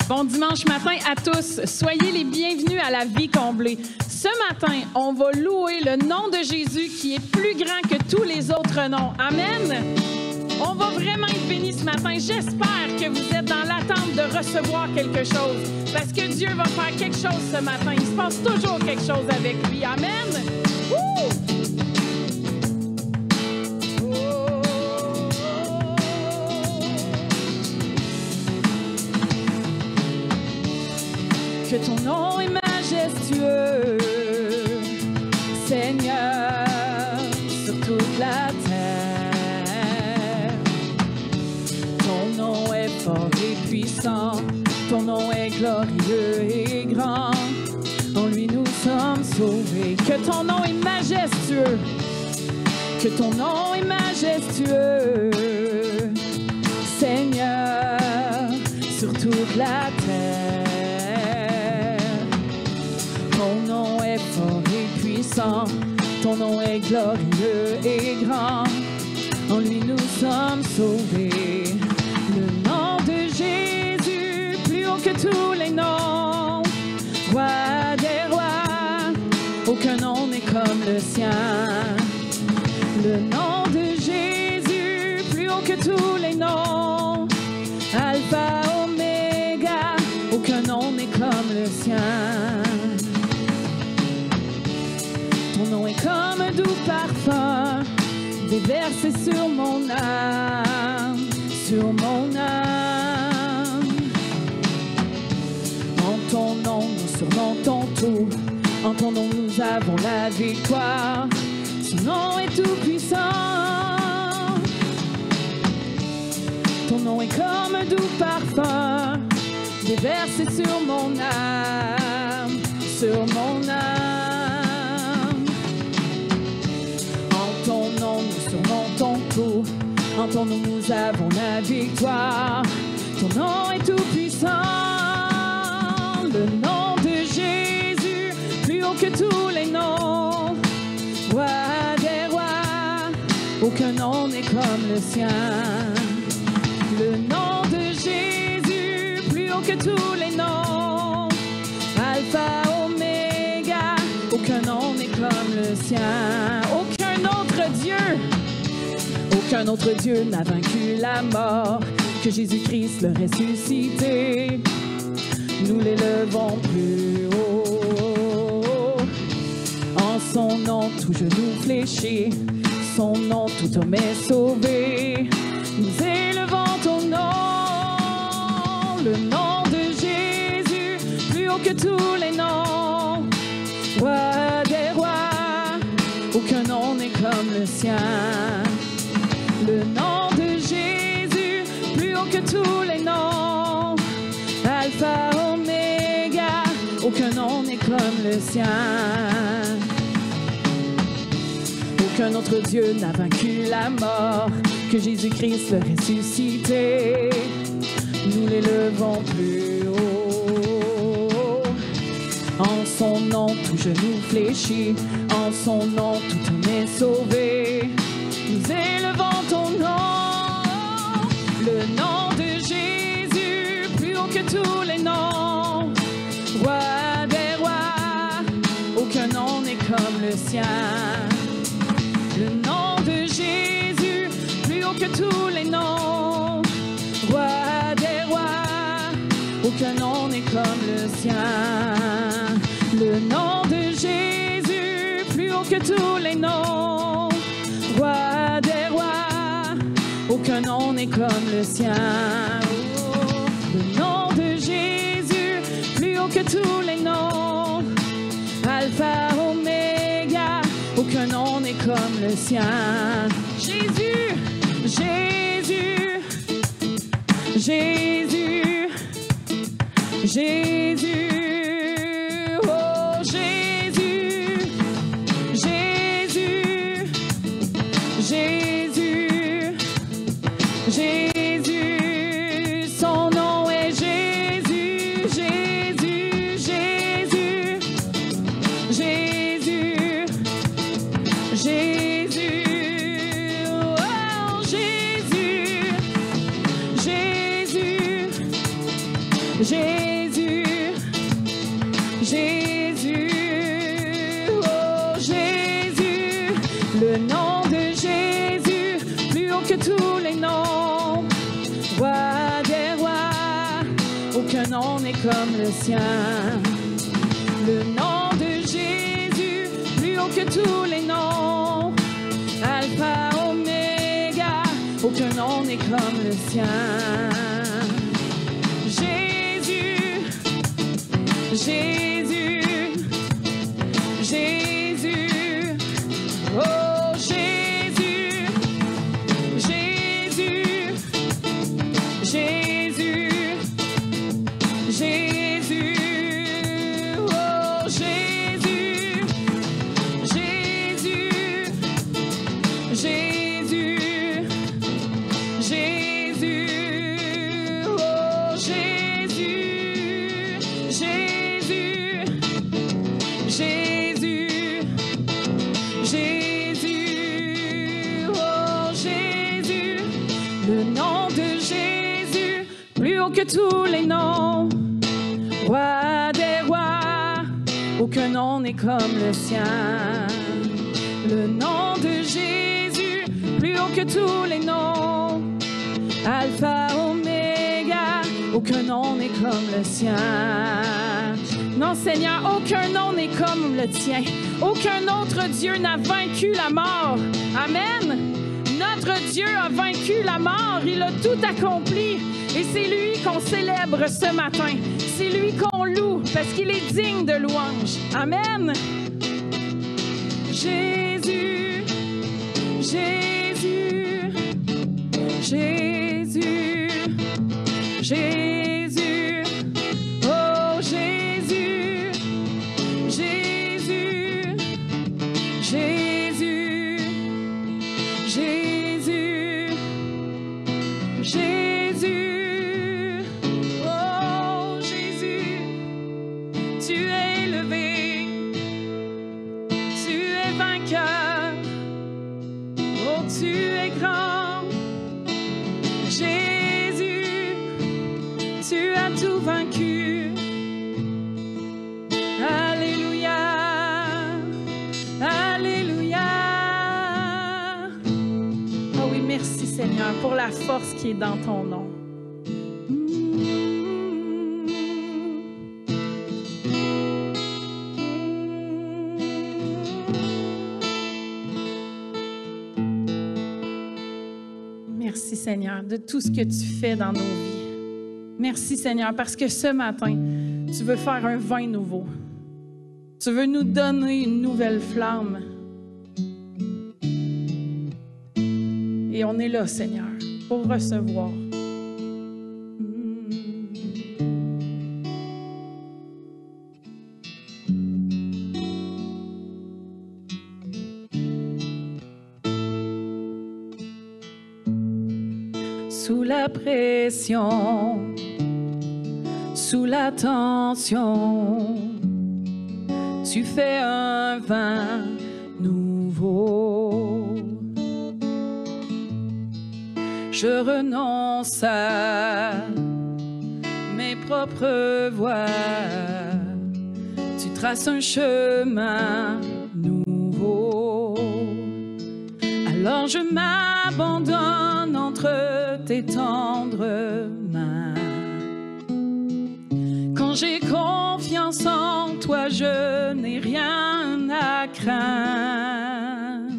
Bon dimanche matin à tous. Soyez les bienvenus à la vie comblée. Ce matin, on va louer le nom de Jésus qui est plus grand que tous les autres noms. Amen. On va vraiment être bénis ce matin. J'espère que vous êtes dans l'attente de recevoir quelque chose parce que Dieu va faire quelque chose ce matin. Il se passe toujours quelque chose avec lui. Amen. Wouh! Que ton nom est majestueux, Seigneur, sur toute la terre. Ton nom est fort et puissant, ton nom est glorieux et grand. En lui nous sommes sauvés. Que ton nom est majestueux, que ton nom est majestueux, Seigneur, sur toute la terre. Ton nom est fort et puissant, ton nom est glorieux et grand. En lui nous sommes sauvés. Le nom de Jésus, plus haut que tous les noms. Roi des rois, aucun nom n'est comme le sien. Le nom de Jésus, plus haut que tous les noms. Alpha, Oméga, aucun nom n'est comme le sien. Ton nom est comme un doux parfum, déversé sur mon âme, sur mon âme. En ton nom, nous surmontons tout. En ton nom, nous avons la victoire. Son nom est tout puissant. Ton nom est comme un doux parfum, déversé sur mon âme, sur mon âme. En ton nom, nous surmontons tout. En ton nom, nous avons la victoire. Ton nom est tout puissant. Le nom de Jésus, plus haut que tous les noms. Roi des rois, aucun nom n'est comme le sien. Le nom de Jésus, plus haut que tous les noms. Alpha, Oméga, aucun nom n'est comme le sien. Aucun autre Dieu n'a vaincu la mort que Jésus-Christ le ressuscité. Nous l'élevons plus haut. En son nom, tout genou fléchi, son nom, tout homme est sauvé. Nous élevons ton nom, le nom de Jésus, plus haut que tous les noms. Roi des rois, aucun nom n'est comme le sien. Le nom de Jésus, plus haut que tous les noms. Alpha, Oméga, aucun nom n'est comme le sien. Aucun autre Dieu n'a vaincu la mort que Jésus-Christ le ressuscité. Nous l'élevons plus haut. En son nom, tout genou fléchi. En son nom, tout homme est sauvé. Nous élevons ton nom, le nom de Jésus, plus haut que tous les noms. Roi des rois, aucun nom n'est comme le sien. Le nom de Jésus, plus haut que tous les noms. Roi des rois, aucun nom n'est comme le sien. Le nom de Jésus, plus haut que tous les noms. Roi des rois, aucun nom n'est comme le sien. Oh, le nom de Jésus, plus haut que tous les noms. Alpha, Oméga, aucun nom n'est comme le sien. Jésus, Jésus, Jésus, Jésus. Oh, Jésus, Jésus, Jésus, Jésus, son nom est Jésus, Jésus, Jésus, Jésus, Jésus, oh Jésus, Jésus, Jésus, Jésus, oh Jésus, le nom de Jésus, plus haut que tous les noms, roi des rois, aucun nom n'est comme le sien. Le nom de Jésus, plus haut que tous les noms, Alpha, Oméga, aucun nom n'est comme le sien. Jésus, Jésus, oh Jésus, Jésus, Jésus, Jésus, oh Jésus, Jésus, Jésus, Jésus, oh Jésus, Jésus. Jésus, Jésus, oh Jésus, le nom de Jésus, plus haut que tous les noms, roi des rois, aucun nom n'est comme le sien. Le nom de Jésus, plus haut que tous les noms, Alpha, Oméga, aucun nom n'est comme le sien. Non, Seigneur, aucun nom n'est comme le tien. Aucun autre Dieu n'a vaincu la mort. Amen. Notre Dieu a vaincu la mort. Il a tout accompli. Et c'est lui qu'on célèbre ce matin. C'est lui qu'on loue parce qu'il est digne de louange. Amen. Jésus, Jésus, Jésus, Jésus, oh Jésus, Jésus, Jésus, Jésus, Jésus, oh Jésus, tu es élevé, tu es vainqueur, oh tu es grand, Jésus, tu as tout vaincu. Alléluia, Alléluia. Oh oui, merci Seigneur pour la force qui est dans ton nom. Merci Seigneur de tout ce que tu fais dans nos vies. Merci Seigneur parce que ce matin, tu veux faire un vin nouveau. Tu veux nous donner une nouvelle flamme. Et on est là Seigneur pour recevoir. Sous la pression, sous la tension, tu fais un vin nouveau. Je renonce à mes propres voies. Tu traces un chemin nouveau. Alors je m'abandonne entre tes tendres mains. Quand j'ai confiance en toi, je n'ai rien à craindre.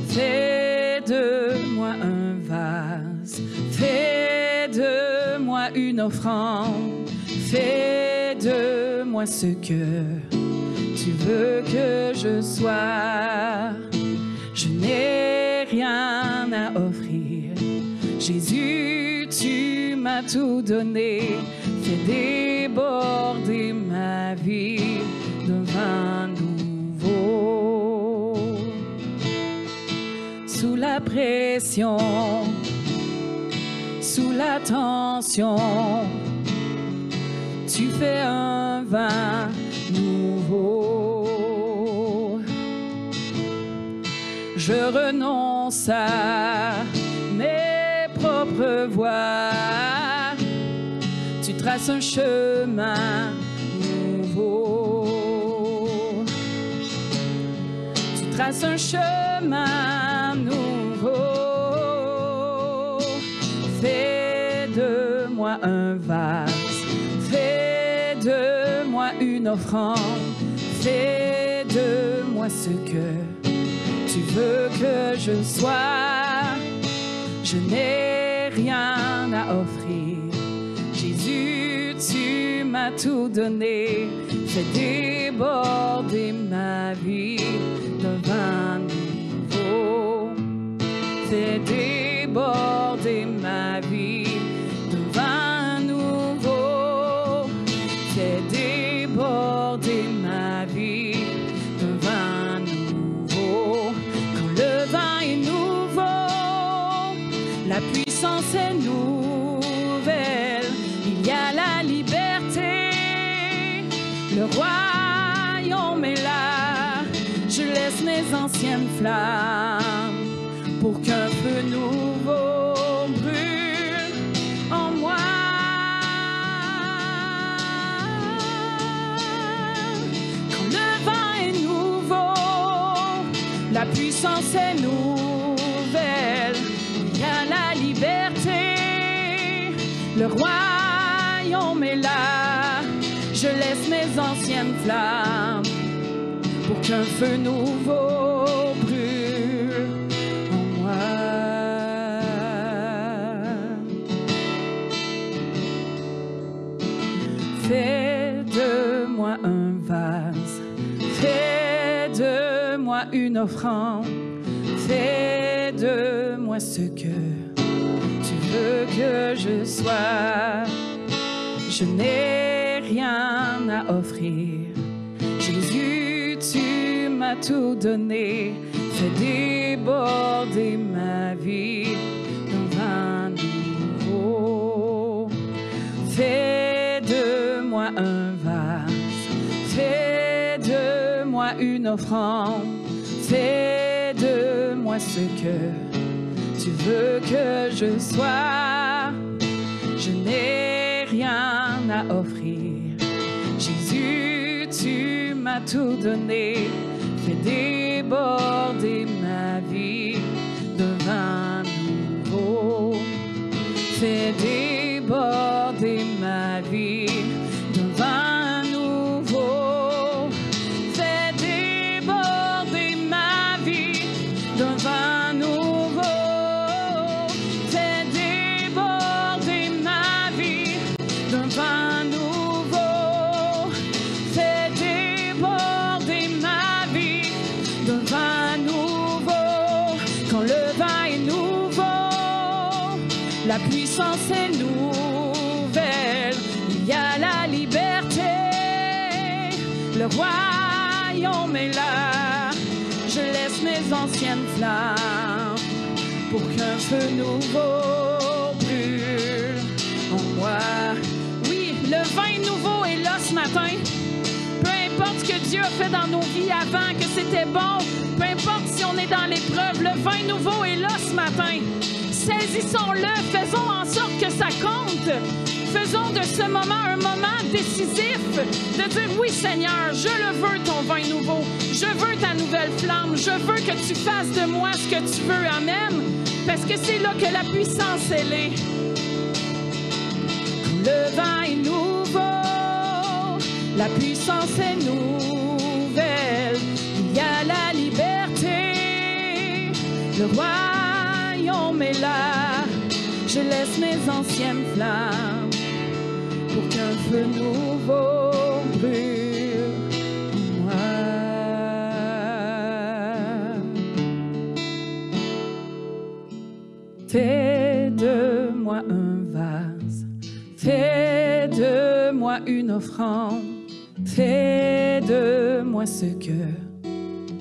Fais de moi un vase, fais de moi une offrande, fais de moi ce que tu veux que je sois. Je n'ai rien à offrir. Jésus, tu m'as tout donné. Fais déborder ma vie d'un vin nouveau. Sous la pression, sous la tension, tu fais un vin nouveau. Je renonce à mes propres voies. Tu traces un chemin nouveau. Tu traces un chemin nouveau. Fais de moi un vase. Fais de moi une offrande. Fais de moi ce que tu veux que je sois. Je n'ai rien à offrir. Jésus, tu m'as tout donné. Fais déborder ma vie d'un vin nouveau. Fais déborder ma vie d'un vin nouveau. Fais déborder ma vie d'un vin nouveau. Quand le vin est nouveau, la puissance est nouvelle. Il y a la liberté. Le royaume est là. Je laisse mes anciennes flammes pour qu'un feu nouveau brûle en moi. Quand le vin est nouveau, la puissance est nouvelle. Il y a la liberté. Le royaume est là. Je laisse mes anciennes flammes pour qu'un feu nouveau brûle en moi. Fais de moi un vase. Fais de moi une offrande. Fais de moi ce que tu veux que je sois. Je n'ai rien à offrir. Jésus, tu m'as tout donné. Fais déborder ma vie d'un vin nouveau. Fais de moi un vase. Fais de moi une offrande. Fais de moi ce que tu veux que je sois. Je n'ai rien à offrir. Jésus, tu m'as tout donné. Fais déborder ma vie d'un vin nouveau. Fais déborder ma vie d'un vin nouveau. Fais déborder ma vie d'un vin nouveau. Fais déborder ma vie d'un vin nouveau. Fais déborder ma vie d'un vin nouveau. Quand le vin est nouveau, la puissance est nouvelle. Il y a la liberté. Le royaume est là. Je laisse mes anciennes flammes pour qu'un feu nouveau brûle en moi. Oui, le vin nouveau est là ce matin. Peu importe ce que Dieu a fait dans nos vies avant, que c'était bon, peu importe si on est dans l'épreuve, le vin nouveau est là ce matin. Saisissons-le, faisons en sorte que ça compte. Faisons de ce moment un moment décisif, de dire oui Seigneur, je le veux ton vin nouveau, je veux ta nouvelle flamme, je veux que tu fasses de moi ce que tu veux, amen, parce que c'est là que la puissance elle est. Le vin est nouveau, la puissance est nouvelle, il y a la liberté, le royaume est là, je laisse mes anciennes flammes pour qu'un feu nouveau brûle en moi. Fais de moi un vase, fais de moi une offrande, fais de moi ce que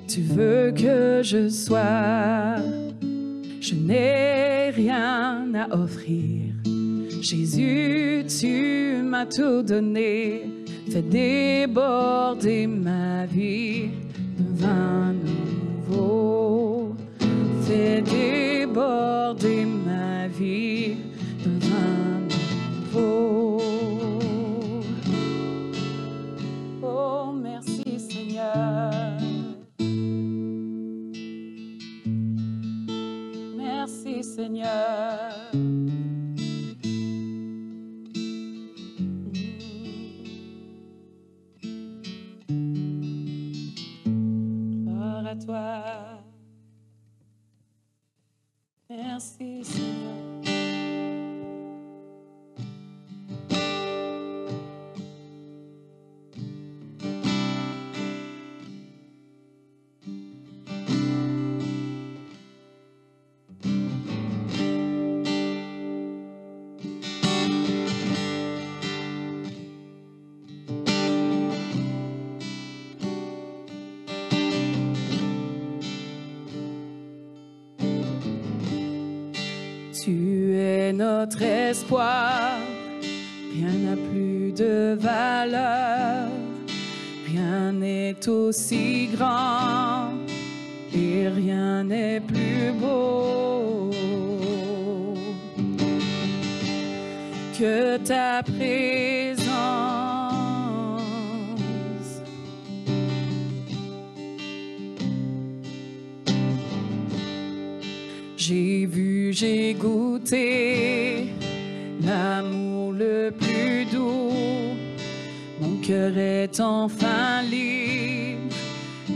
tu veux que je sois. Je n'ai rien à offrir. Jésus, tu m'as tout donné. Fais déborder ma vie d'un vin nouveau. Fais déborder ma vie d'un vin nouveau. notre espoir. Rien n'a plus de valeur, rien n'est aussi grand et rien n'est plus beau que ta présence. J'ai vu, j'ai goûté l'amour le plus doux. Mon cœur est enfin libre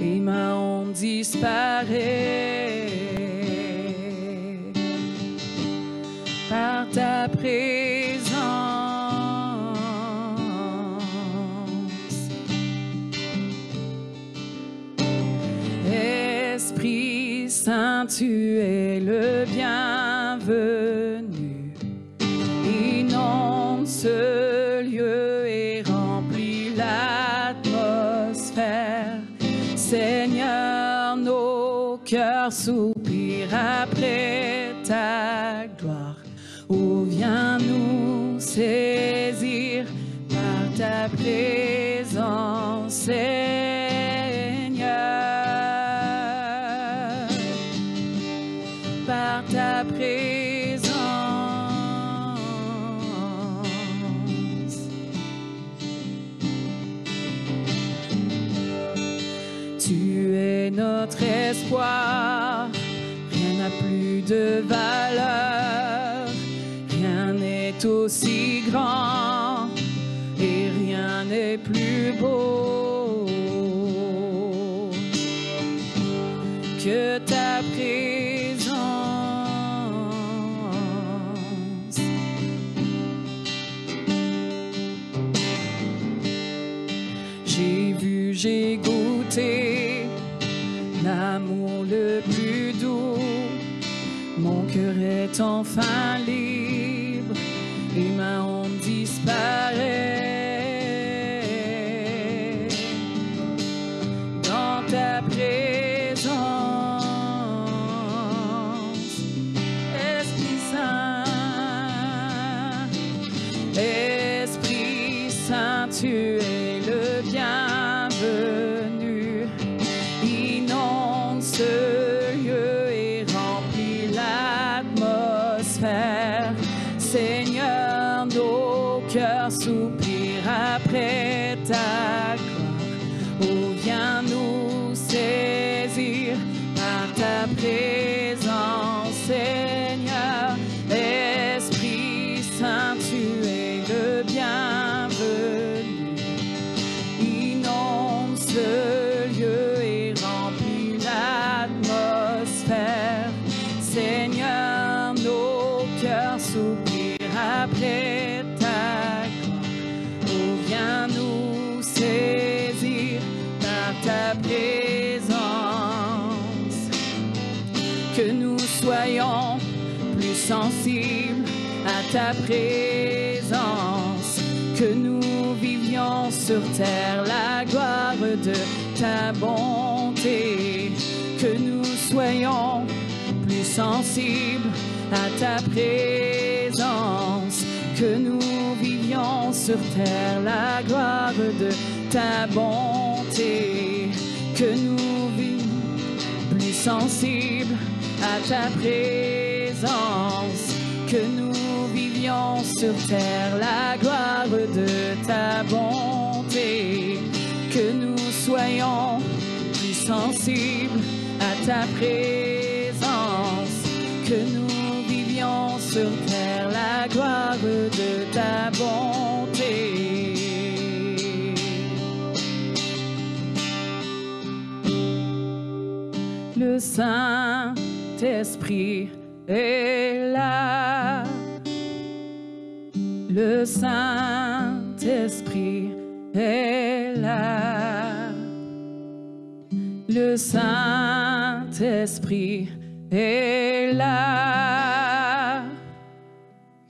et ma honte disparaît. Par ta présence, Esprit Saint, tu es le bienvenu. Inonde ce lieu et remplis l'atmosphère. Seigneur, nos cœurs soupirent après ta gloire. Oh, viens nous saisir par ta présence, Seigneur. Par ta présence. Tu es notre espoir, rien n'a plus de valeur, rien n'est aussi grand et rien n'est plus beau que ta présence. J'ai vu, j'ai goûté l'amour le plus doux. Mon cœur est enfin libre et ma honte disparaît. Dans ta présence, Esprit Saint, Esprit Saint, tu es le bienvenu. Inonde ce lieu et remplis l'atmosphère. Seigneur, nos cœurs soupirent après ta gloire. Oh, viens nous saisir par ta présence, Seigneur. Esprit Saint, tu es le bienvenu. Inonde ce lieu et remplis l'atmosphère. Seigneur, nos cœurs soupirent après ta gloire. Oh, viens nous saisir par ta présence. Que nous soyons plus sensibles à ta présence. Que nous vivions sur terre la gloire de ta bonté. Que nous soyons plus sensibles à ta présence. Que nous vivions sur terre la gloire de ta bonté. Que nous vivions plus sensibles à ta présence. Que nous vivions sur terre la gloire de ta bonté. Que nous soyons plus sensibles à ta présence. Que nous vivions sur terre la gloire de ta bonté. Le Saint-Esprit est là. Le Saint-Esprit est là. Le Saint-Esprit est là.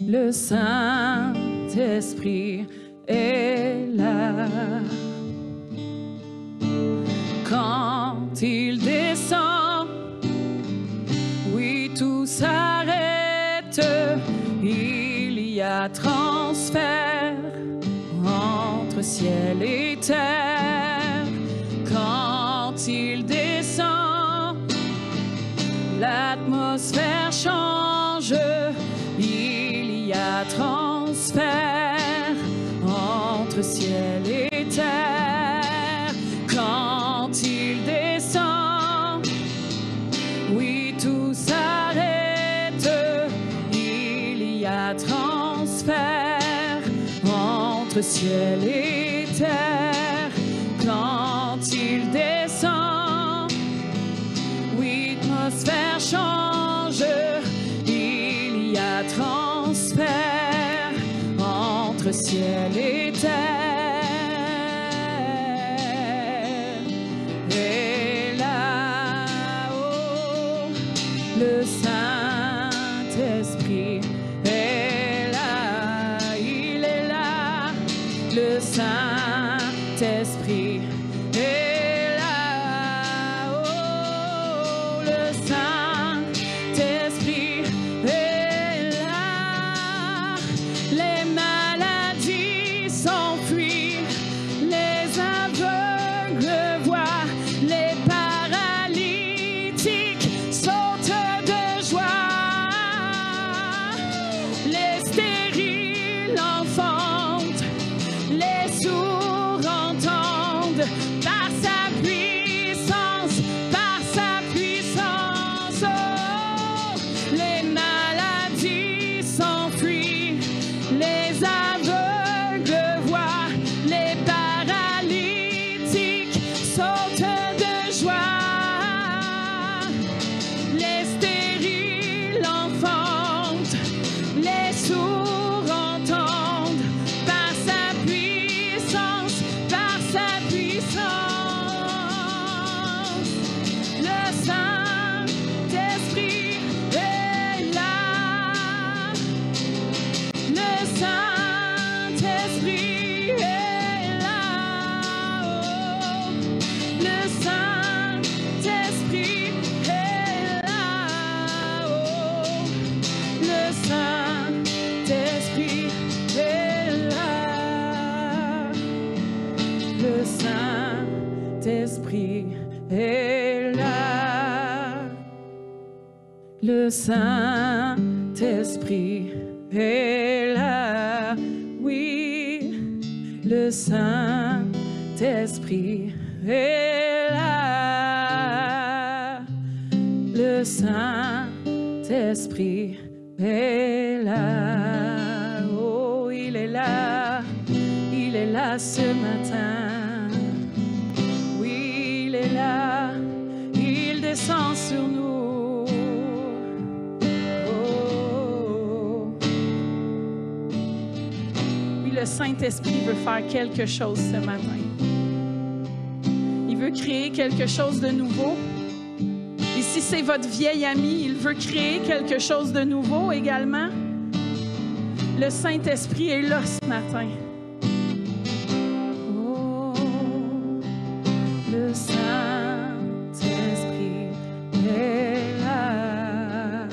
Le Saint-Esprit est là. Quand il descend, oui, tout s'arrête. Il a transfert entre ciel et terre. Quand il descend, l'atmosphère change. Il y a transfert entre ciel et terre. Quand il descend, oui, tout s'arrête. Il y a transfert entre ciel et terre. Quand il descend, oui, l'atmosphère change. Il y a transfert entre ciel et terre. Et là-haut, le Saint-Esprit est là, il est là, le Saint-Esprit est là, oh, le Saint-Esprit est là, les maladies s'enfuient, les aveugles voient, les paralytiques sautent de joie, les stériles enfantent, les sourds entendent, par sa puissance, oh, les maladies s'enfuient, les aveugles voient, les paralytiques sautent de joie, les stériles enfantent, les sourds entendent, par sa puissance, le Saint-Esprit est là, le Saint-Esprit est là, oh, le Saint-Esprit est là, oh, le Saint-Esprit est là, le Saint-Esprit est là, le Saint-Esprit est là, oui, le Saint-Esprit est là, le Saint-Esprit est là, oh, il est là ce matin, oui, il est là, il descend sur nous, oh. Oui, le Saint-Esprit veut faire quelque chose ce matin. Il veut créer quelque chose de nouveau. Et si c'est votre vieil ami, il veut créer quelque chose de nouveau également. Le Saint-Esprit est là ce matin. Oh, le Saint-Esprit est là.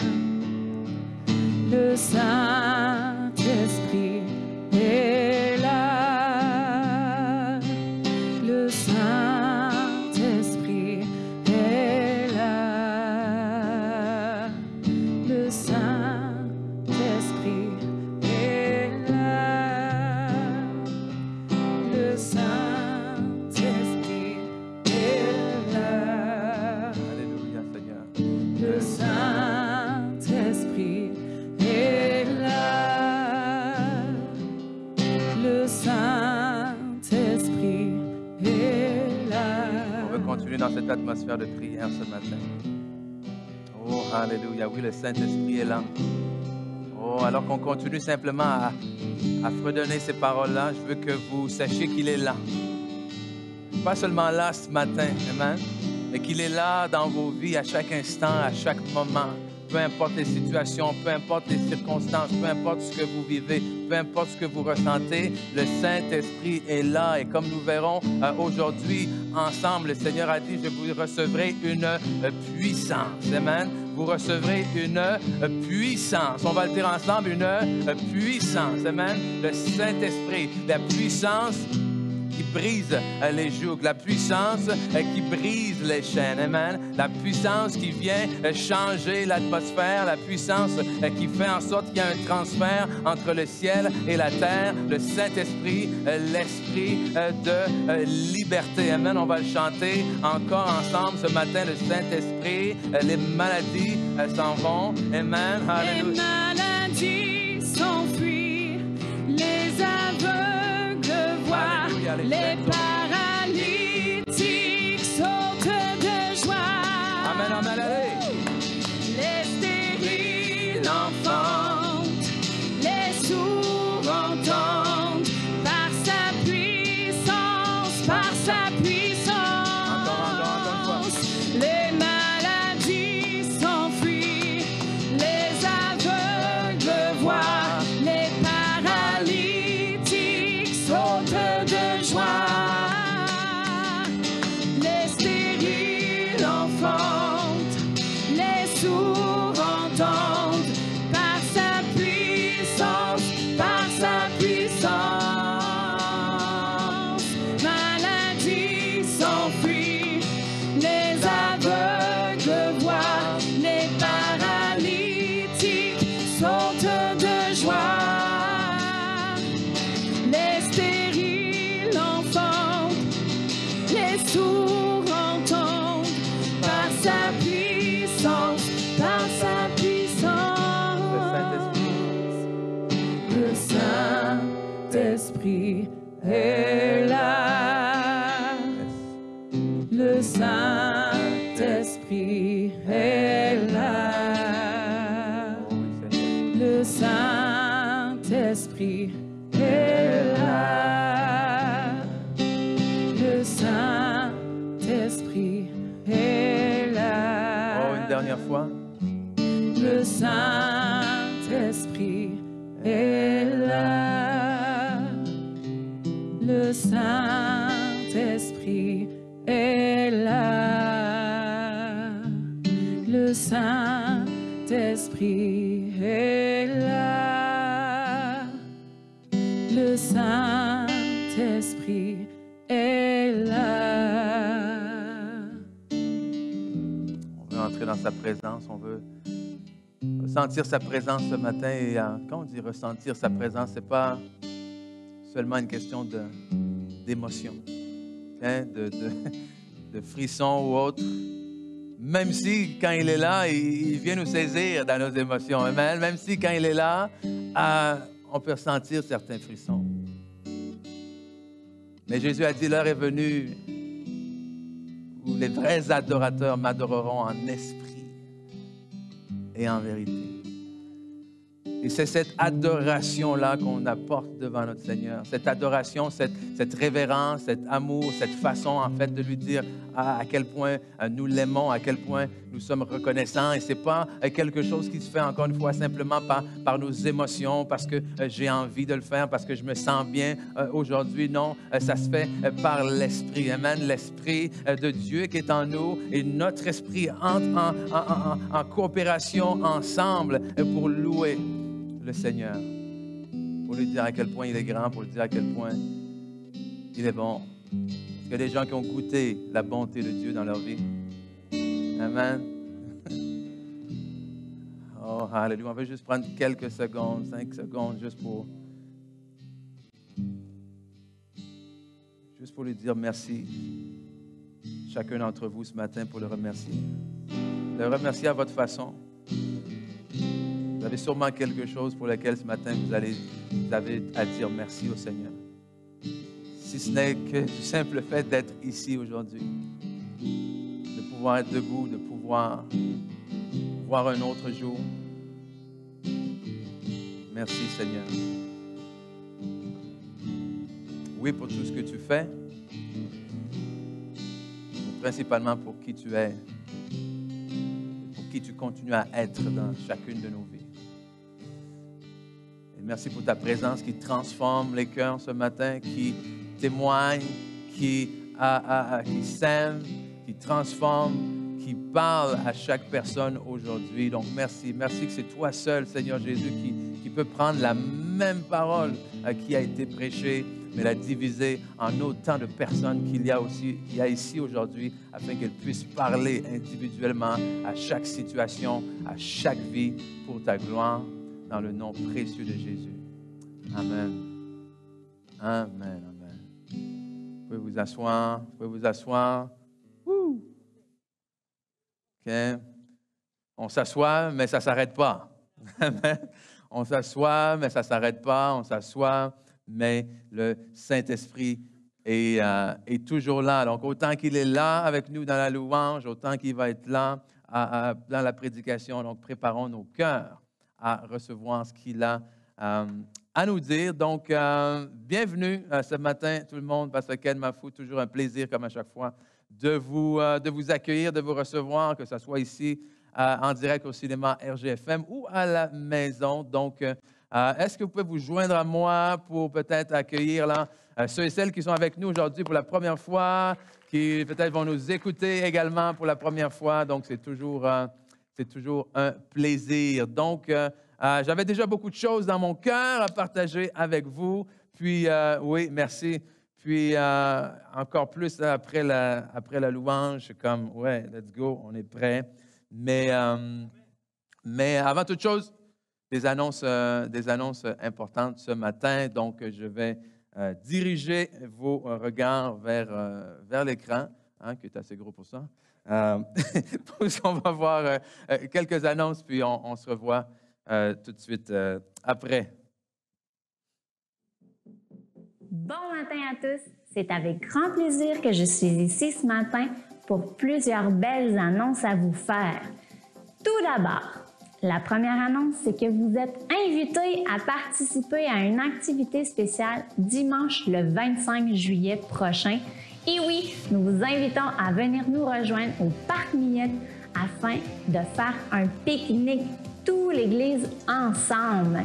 Le Saint-Esprit est là. Le Saint-Esprit est là. Le Saint-Esprit est là. Le Saint-Esprit est là. Alléluia, Seigneur. Le Saint-Esprit est là. Le Saint-Esprit est là. On veut continuer dans cette atmosphère de prière ce matin. Oh, alléluia. Oui, le Saint-Esprit est là. Oh, alors qu'on continue simplement à fredonner ces paroles-là, je veux que vous sachiez qu'il est là. Pas seulement là ce matin, amen, mais qu'il est là dans vos vies à chaque instant, à chaque moment. peu importe les situations, peu importe les circonstances, peu importe ce que vous vivez, peu importe ce que vous ressentez, le Saint-Esprit est là. Et comme nous verrons aujourd'hui ensemble, le Seigneur a dit, je vous recevrez une puissance. Amen. Vous recevrez une puissance. On va le dire ensemble, une puissance. Amen. Le Saint-Esprit, la puissance qui brise les jougs, la puissance qui brise les chaînes. Amen. La puissance qui vient changer l'atmosphère, la puissance qui fait en sorte qu'il y a un transfert entre le ciel et la terre, le Saint-Esprit, l'Esprit de liberté. Amen. On va le chanter encore ensemble ce matin, le Saint-Esprit. Les maladies s'en vont. Amen. Alléluia. Les maladies s'enfuient, les aveugles voient, les paralytiques sautent de joie. Amen, amen, allez. Les stériles enfantent, les sourds entendent, par sa puissance, par sa puissance. Encore une fois. Les maladies s'enfuient, les aveugles voient, les paralytiques sautent de joie. Les stériles enfantent, les sourds entendent, par sa puissance, par sa puissance. Maladie s'enfuit, les aveugles voient, les paralytiques sautent de joie. Les stériles enfantent, les sourds entendent, par sa puissance, par sa puissance. Le Saint-Esprit est là. Le Saint-Esprit est là. Le Saint-Esprit est là. Le Saint-Esprit est là. Oh, une dernière fois. Le Saint-Esprit est là. Le Saint-Esprit est là. Le Saint-Esprit est là. Le Saint-Esprit est là. On veut entrer dans sa présence, on veut ressentir sa présence ce matin. Et quand on dit ressentir sa présence, ce n'est pas seulement une question d'émotion, hein, de frissons ou autre. Même si, quand il est là, il vient nous saisir dans nos émotions. Amen. Même si, quand il est là, on peut ressentir certains frissons. Mais Jésus a dit, l'heure est venue où les vrais adorateurs m'adoreront en esprit et en vérité. Et c'est cette adoration-là qu'on apporte devant notre Seigneur. Cette adoration, cette révérence, cet amour, cette façon, en fait, de lui dire à quel point nous l'aimons, à quel point nous sommes reconnaissants. Et ce n'est pas quelque chose qui se fait, encore une fois, simplement par nos émotions, parce que j'ai envie de le faire, parce que je me sens bien aujourd'hui. Non, ça se fait par l'Esprit. Amen. L'Esprit de Dieu qui est en nous et notre esprit entre en coopération ensemble pour louer le Seigneur, pour lui dire à quel point il est grand, pour lui dire à quel point il est bon. Parce qu'il y a des gens qui ont goûté la bonté de Dieu dans leur vie. Amen. Oh, alléluia. On va juste prendre quelques secondes, 5 secondes, juste pour lui dire merci. Chacun d'entre vous ce matin pour le remercier. Le remercier à votre façon. Vous avez sûrement quelque chose pour lequel ce matin vous avez à dire merci au Seigneur. Si ce n'est que du simple fait d'être ici aujourd'hui, de pouvoir être debout, de pouvoir voir un autre jour. Merci Seigneur. Oui, pour tout ce que tu fais, mais principalement pour qui tu es, pour qui tu continues à être dans chacune de nos vies. Et merci pour ta présence qui transforme les cœurs ce matin, qui témoigne, qui sème, qui transforme, qui parle à chaque personne aujourd'hui. Donc, merci. Merci que c'est toi seul, Seigneur Jésus, qui peut prendre la même parole qui a été prêchée, mais la diviser en autant de personnes qu'il y a ici aujourd'hui, afin qu'elles puissent parler individuellement à chaque situation, à chaque vie, pour ta gloire, dans le nom précieux de Jésus. Amen. Amen, amen. Vous pouvez vous asseoir, vous pouvez vous asseoir. Woo! OK. On s'assoit, mais ça ne s'arrête pas. Amen. On s'assoit, mais ça ne s'arrête pas. On s'assoit, mais le Saint-Esprit est toujours là. Donc, autant qu'il est là avec nous dans la louange, autant qu'il va être là dans la prédication. Donc, préparons nos cœurs à recevoir ce qu'il a à nous dire. Donc, bienvenue ce matin, tout le monde. Pasteur Ken Mafou, toujours un plaisir, comme à chaque fois, de vous accueillir, de vous recevoir, que ce soit ici en direct au cinéma RGFM ou à la maison. Donc, est-ce que vous pouvez vous joindre à moi pour peut-être accueillir là, ceux et celles qui sont avec nous aujourd'hui pour la première fois, qui peut-être vont nous écouter également pour la première fois. Donc, c'est toujours un plaisir. Donc, j'avais déjà beaucoup de choses dans mon cœur à partager avec vous. Puis, oui, merci. Puis, encore plus là, après la louange, c'est comme, ouais, let's go, on est prêt. Mais avant toute chose, des annonces importantes ce matin. Donc, je vais diriger vos regards vers l'écran, hein, qui est assez gros pour ça. On va voir quelques annonces, puis on se revoit tout de suite après. Bon matin à tous! C'est avec grand plaisir que je suis ici ce matin pour plusieurs belles annonces à vous faire. Tout d'abord, la première annonce, c'est que vous êtes invités à participer à une activité spéciale dimanche le 25 juillet prochain. Et oui, nous vous invitons à venir nous rejoindre au Parc Millette afin de faire un pique-nique, toute l'Église ensemble.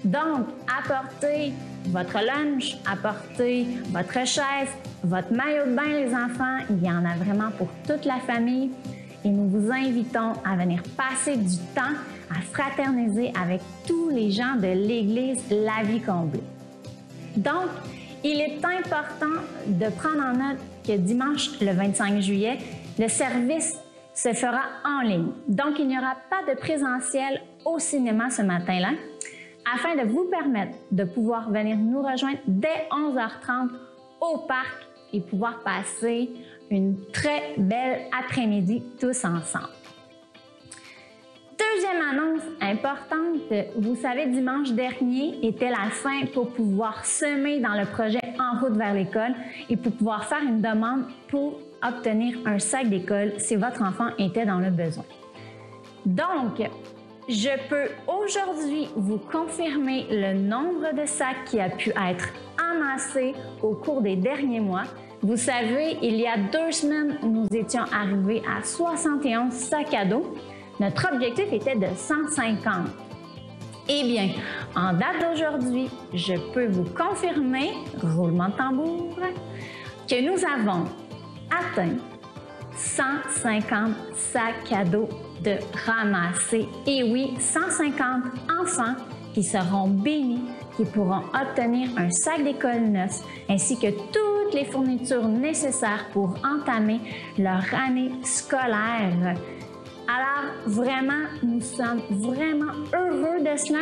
Donc, apportez votre lunch, apportez votre chaise, votre maillot de bain, les enfants. Il y en a vraiment pour toute la famille. Et nous vous invitons à venir passer du temps à fraterniser avec tous les gens de l'Église La Vie Comblée. Donc, il est important de prendre en note que dimanche, le 25 juillet, le service se fera en ligne. Donc, il n'y aura pas de présentiel au cinéma ce matin-là, afin de vous permettre de pouvoir venir nous rejoindre dès 11h30 au parc et pouvoir passer une très belle après-midi tous ensemble. Deuxième annonce importante, vous savez, dimanche dernier était la fin pour pouvoir semer dans le projet En route vers l'école et pour pouvoir faire une demande pour obtenir un sac d'école si votre enfant était dans le besoin. Donc, je peux aujourd'hui vous confirmer le nombre de sacs qui a pu être amassé au cours des derniers mois. Vous savez, il y a 2 semaines, nous étions arrivés à 71 sacs à dos. Notre objectif était de 150. Eh bien, en date d'aujourd'hui, je peux vous confirmer, roulement de tambour, que nous avons atteint 150 sacs à dos de ramasser. Et oui, 150 enfants qui seront bénis, qui pourront obtenir un sac d'école neuf, ainsi que toutes les fournitures nécessaires pour entamer leur année scolaire. Alors, vraiment, nous sommes vraiment heureux de cela.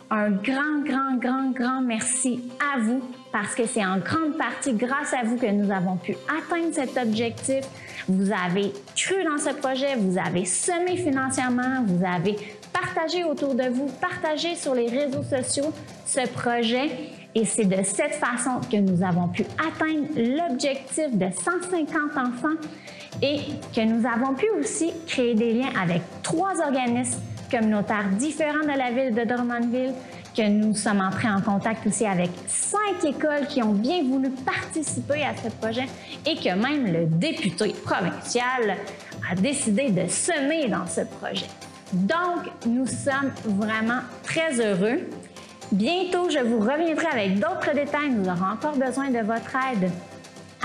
Un grand merci à vous parce que c'est en grande partie grâce à vous que nous avons pu atteindre cet objectif. Vous avez cru dans ce projet, vous avez semé financièrement, vous avez partagé autour de vous, partagé sur les réseaux sociaux ce projet. Et c'est de cette façon que nous avons pu atteindre l'objectif de 150 enfants et que nous avons pu aussi créer des liens avec 3 organismes communautaires différents de la ville de Drummondville, que nous sommes entrés en contact aussi avec 5 écoles qui ont bien voulu participer à ce projet et que même le député provincial a décidé de semer dans ce projet. Donc, nous sommes vraiment très heureux. Bientôt, je vous reviendrai avec d'autres détails. Nous aurons encore besoin de votre aide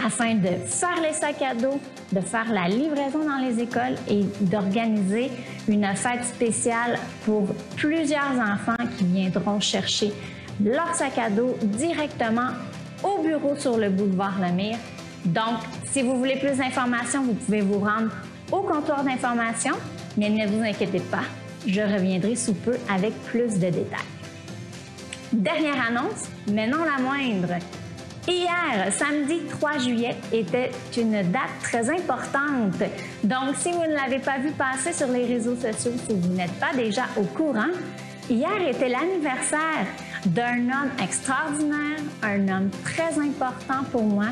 afin de faire les sacs à dos, de faire la livraison dans les écoles et d'organiser une fête spéciale pour plusieurs enfants qui viendront chercher leur sac à dos directement au bureau sur le boulevard Lemire. Donc, si vous voulez plus d'informations, vous pouvez vous rendre au comptoir d'information, mais ne vous inquiétez pas, je reviendrai sous peu avec plus de détails. Dernière annonce, mais non la moindre. Hier, samedi 3 juillet, était une date très importante. Donc, si vous ne l'avez pas vu passer sur les réseaux sociaux, si vous n'êtes pas déjà au courant, hier était l'anniversaire d'un homme extraordinaire, un homme très important pour moi,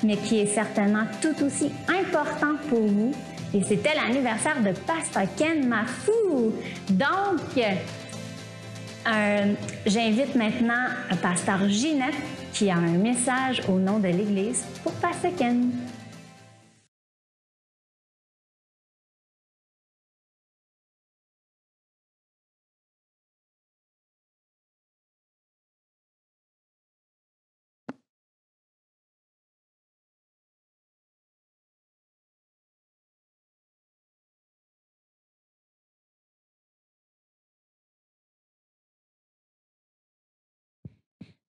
mais qui est certainement tout aussi important pour vous. Et c'était l'anniversaire de Pasteur Ken Mafou. Donc, j'invite maintenant Pasteur Ginette qui a un message au nom de l'Église pour Pasteur Ken.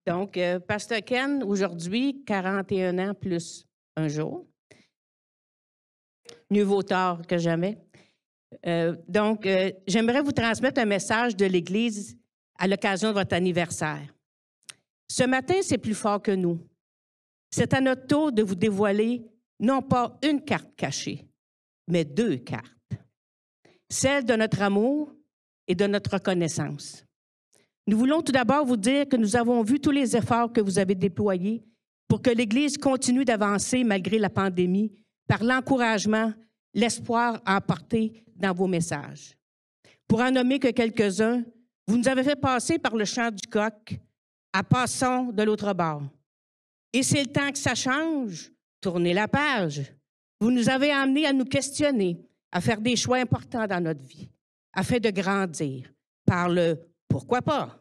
Donc, Pasteur Ken, aujourd'hui, 41 ans plus un jour. Mieux vaut tard que jamais. Donc, j'aimerais vous transmettre un message de l'Église à l'occasion de votre anniversaire. Ce matin, c'est plus fort que nous. C'est à notre tour de vous dévoiler non pas une carte cachée, mais 2 cartes. Celle de notre amour et de notre reconnaissance. Nous voulons tout d'abord vous dire que nous avons vu tous les efforts que vous avez déployés pour que l'Église continue d'avancer malgré la pandémie par l'encouragement, l'espoir emporté dans vos messages. Pour en nommer que quelques-uns, vous nous avez fait passer par le chant du coq à Passons de l'autre bord. Et c'est le temps que ça change, tournez la page. Vous nous avez amenés à nous questionner, à faire des choix importants dans notre vie, afin de grandir par le pourquoi pas?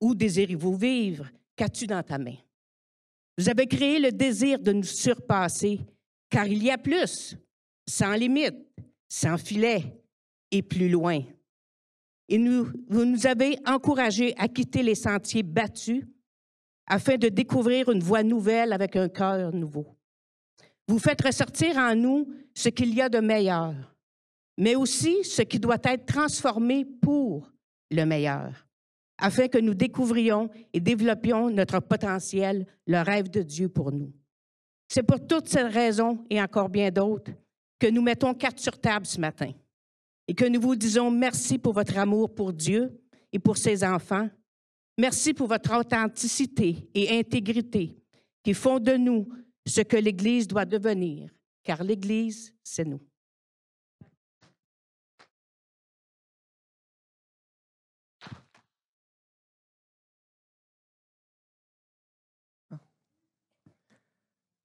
Où désirez-vous vivre? Qu'as-tu dans ta main? Vous avez créé le désir de nous surpasser, car il y a plus, sans limite, sans filet et plus loin. Et vous nous avez encouragés à quitter les sentiers battus afin de découvrir une voie nouvelle avec un cœur nouveau. Vous faites ressortir en nous ce qu'il y a de meilleur, mais aussi ce qui doit être transformé pour le meilleur, afin que nous découvrions et développions notre potentiel, le rêve de Dieu pour nous. C'est pour toutes ces raisons et encore bien d'autres que nous mettons carte sur table ce matin et que nous vous disons merci pour votre amour pour Dieu et pour ses enfants. Merci pour votre authenticité et intégrité qui font de nous ce que l'Église doit devenir, car l'Église, c'est nous.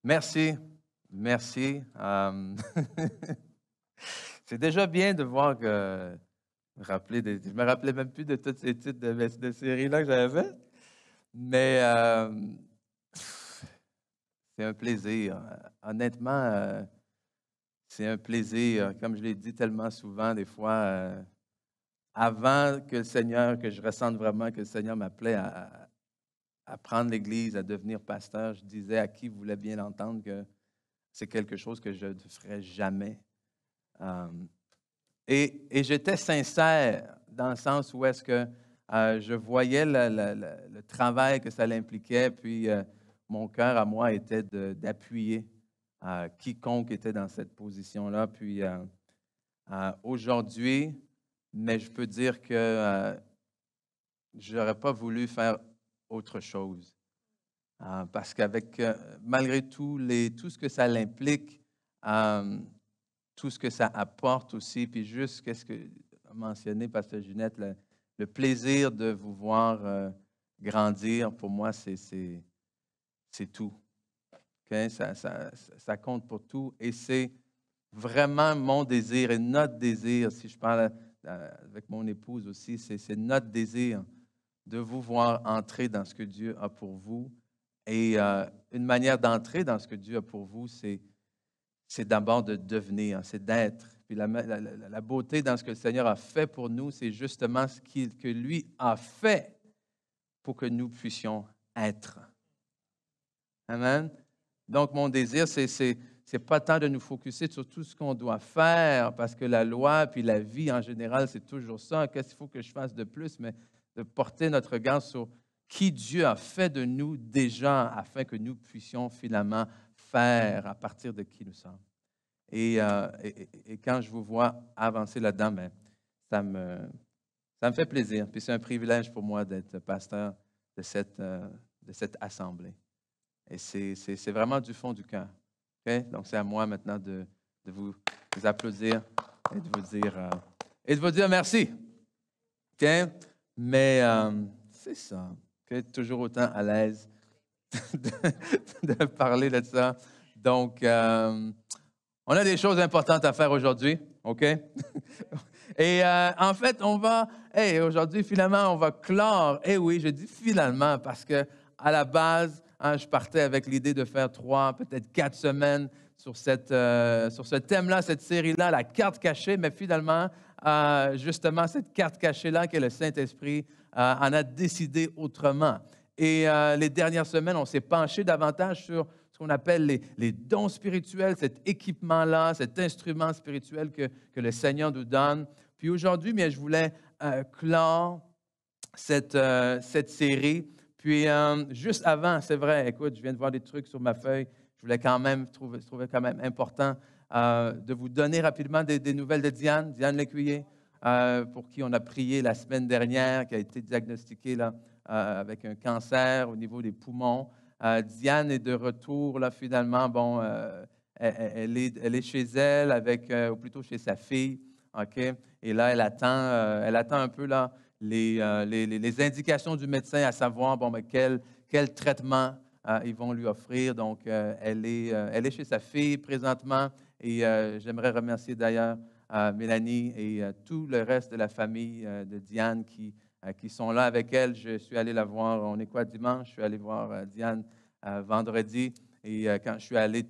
Merci. Merci. C'est déjà bien de voir que... Je me rappelais même plus de tous ces titres de séries-là que j'avais fait. Mais c'est un plaisir. Honnêtement, c'est un plaisir. Comme je l'ai dit tellement souvent, des fois, avant que je ressente vraiment que le Seigneur m'appelait à prendre l'Église, à devenir pasteur, je disais à qui voulait bien l'entendre que c'est quelque chose que je ne ferais jamais. Et j'étais sincère dans le sens où est-ce que je voyais le travail que ça impliquait, puis mon cœur à moi était d'appuyer quiconque était dans cette position-là. Puis aujourd'hui, mais je peux dire que je n'aurais pas voulu faire autre chose. Parce qu'avec, malgré tout ce que ça implique, tout ce que ça apporte aussi, puis juste qu'est-ce que a mentionné Pasteur Ginette, le plaisir de vous voir grandir, pour moi, c'est tout. Okay? Ça compte pour tout. Et c'est vraiment mon désir et notre désir, si je parle avec mon épouse aussi, c'est notre désir de vous voir entrer dans ce que Dieu a pour vous. Et une manière d'entrer dans ce que Dieu a pour vous, c'est d'abord de devenir, c'est d'être. Puis la beauté dans ce que le Seigneur a fait pour nous, c'est justement ce que lui a fait pour que nous puissions être. Amen. Donc, mon désir, c'est pas tant de nous focusser sur tout ce qu'on doit faire, parce que la loi puis la vie en général, c'est toujours ça. Qu'est-ce qu'il faut que je fasse de plus? Mais de porter notre regard sur qui Dieu a fait de nous déjà, afin que nous puissions finalement faire à partir de qui nous sommes. Et quand je vous vois avancer là-dedans, bien, ça me fait plaisir. Puis c'est un privilège pour moi d'être pasteur de cette assemblée. Et c'est vraiment du fond du cœur. Okay? Donc, c'est à moi maintenant de vous applaudir et de vous dire merci. Okay? Mais c'est ça. Okay? Toujours autant à l'aise de parler de ça. Donc, on a des choses importantes à faire aujourd'hui. OK? Et en fait, aujourd'hui, finalement, on va clore. Eh oui, je dis finalement parce que à la base, je partais avec l'idée de faire 3, peut-être 4 semaines sur ce thème-là, cette série-là, la carte cachée, mais finalement, justement, cette carte cachée-là, qui est le Saint-Esprit, en a décidé autrement. Et les dernières semaines, on s'est penché davantage sur ce qu'on appelle les dons spirituels, cet équipement-là, cet instrument spirituel que le Seigneur nous donne. Puis aujourd'hui, bien, je voulais clore cette série. Puis, juste avant, c'est vrai, écoute, je viens de voir des trucs sur ma feuille. Je voulais quand même, je trouvais quand même important de vous donner rapidement des nouvelles de Diane Lécuyer, pour qui on a prié la semaine dernière, qui a été diagnostiquée là, avec un cancer au niveau des poumons. Diane est de retour, là, finalement. Bon, elle est chez elle, ou plutôt chez sa fille. OK? Et là, elle attend un peu là, les indications du médecin, à savoir bon, quel traitement ils vont lui offrir. Donc, elle est chez sa fille présentement. Et j'aimerais remercier d'ailleurs Mélanie et tout le reste de la famille de Diane qui sont là avec elle. Je suis allé la voir, on est quoi, dimanche? Je suis allé voir Diane vendredi. Et quand je suis allé,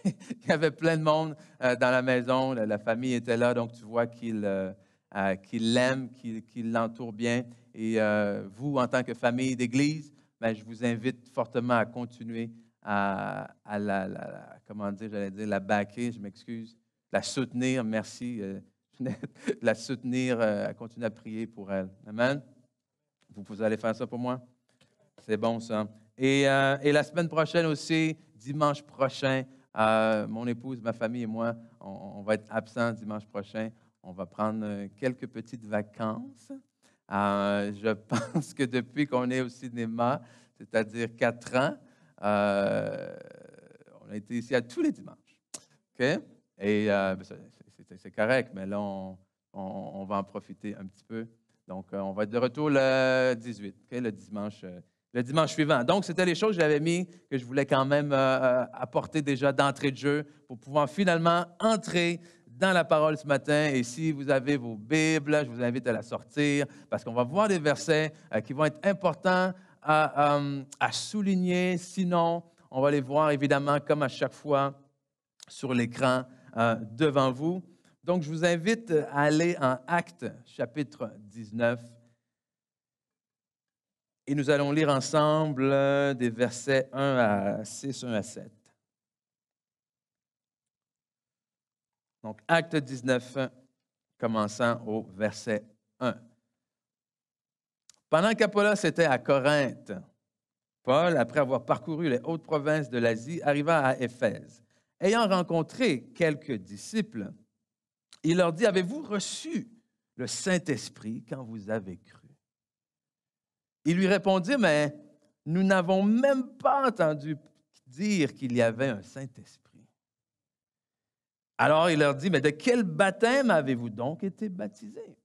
il y avait plein de monde dans la maison. La famille était là, donc tu vois qu'il l'aime, qu'il l'entoure bien. Et vous, en tant que famille d'Église, bien, je vous invite fortement à continuer à la backer, je m'excuse, la soutenir, merci, la soutenir, à continuer à prier pour elle. Amen. Vous allez faire ça pour moi? C'est bon, ça. Et la semaine prochaine aussi, dimanche prochain, mon épouse, ma famille et moi, on va être absents dimanche prochain. On va prendre quelques petites vacances. Je pense que depuis qu'on est au cinéma, c'est-à-dire 4 ans, on a été ici à tous les dimanches. OK? Et c'est correct, mais là, on va en profiter un petit peu. Donc, on va être de retour le 18, okay? Le dimanche suivant. Donc, c'était les choses que j'avais mis, que je voulais quand même apporter déjà d'entrée de jeu pour pouvoir finalement entrer dans la parole ce matin. Et si vous avez vos Bibles, je vous invite à la sortir parce qu'on va voir des versets qui vont être importants à souligner. Sinon, on va les voir évidemment comme à chaque fois sur l'écran devant vous. Donc, je vous invite à aller en Actes, chapitre 19. Et nous allons lire ensemble des versets 1 à 6, 1 à 7. Donc, Acte 19, commençant au verset 1. Pendant qu'Apollos était à Corinthe, Paul, après avoir parcouru les hautes provinces de l'Asie, arriva à Éphèse. Ayant rencontré quelques disciples, il leur dit, « Avez-vous reçu le Saint-Esprit quand vous avez cru? » Ils lui répondirent, « Mais nous n'avons même pas entendu dire qu'il y avait un Saint-Esprit. » Alors il leur dit, « Mais de quel baptême avez-vous donc été baptisés? »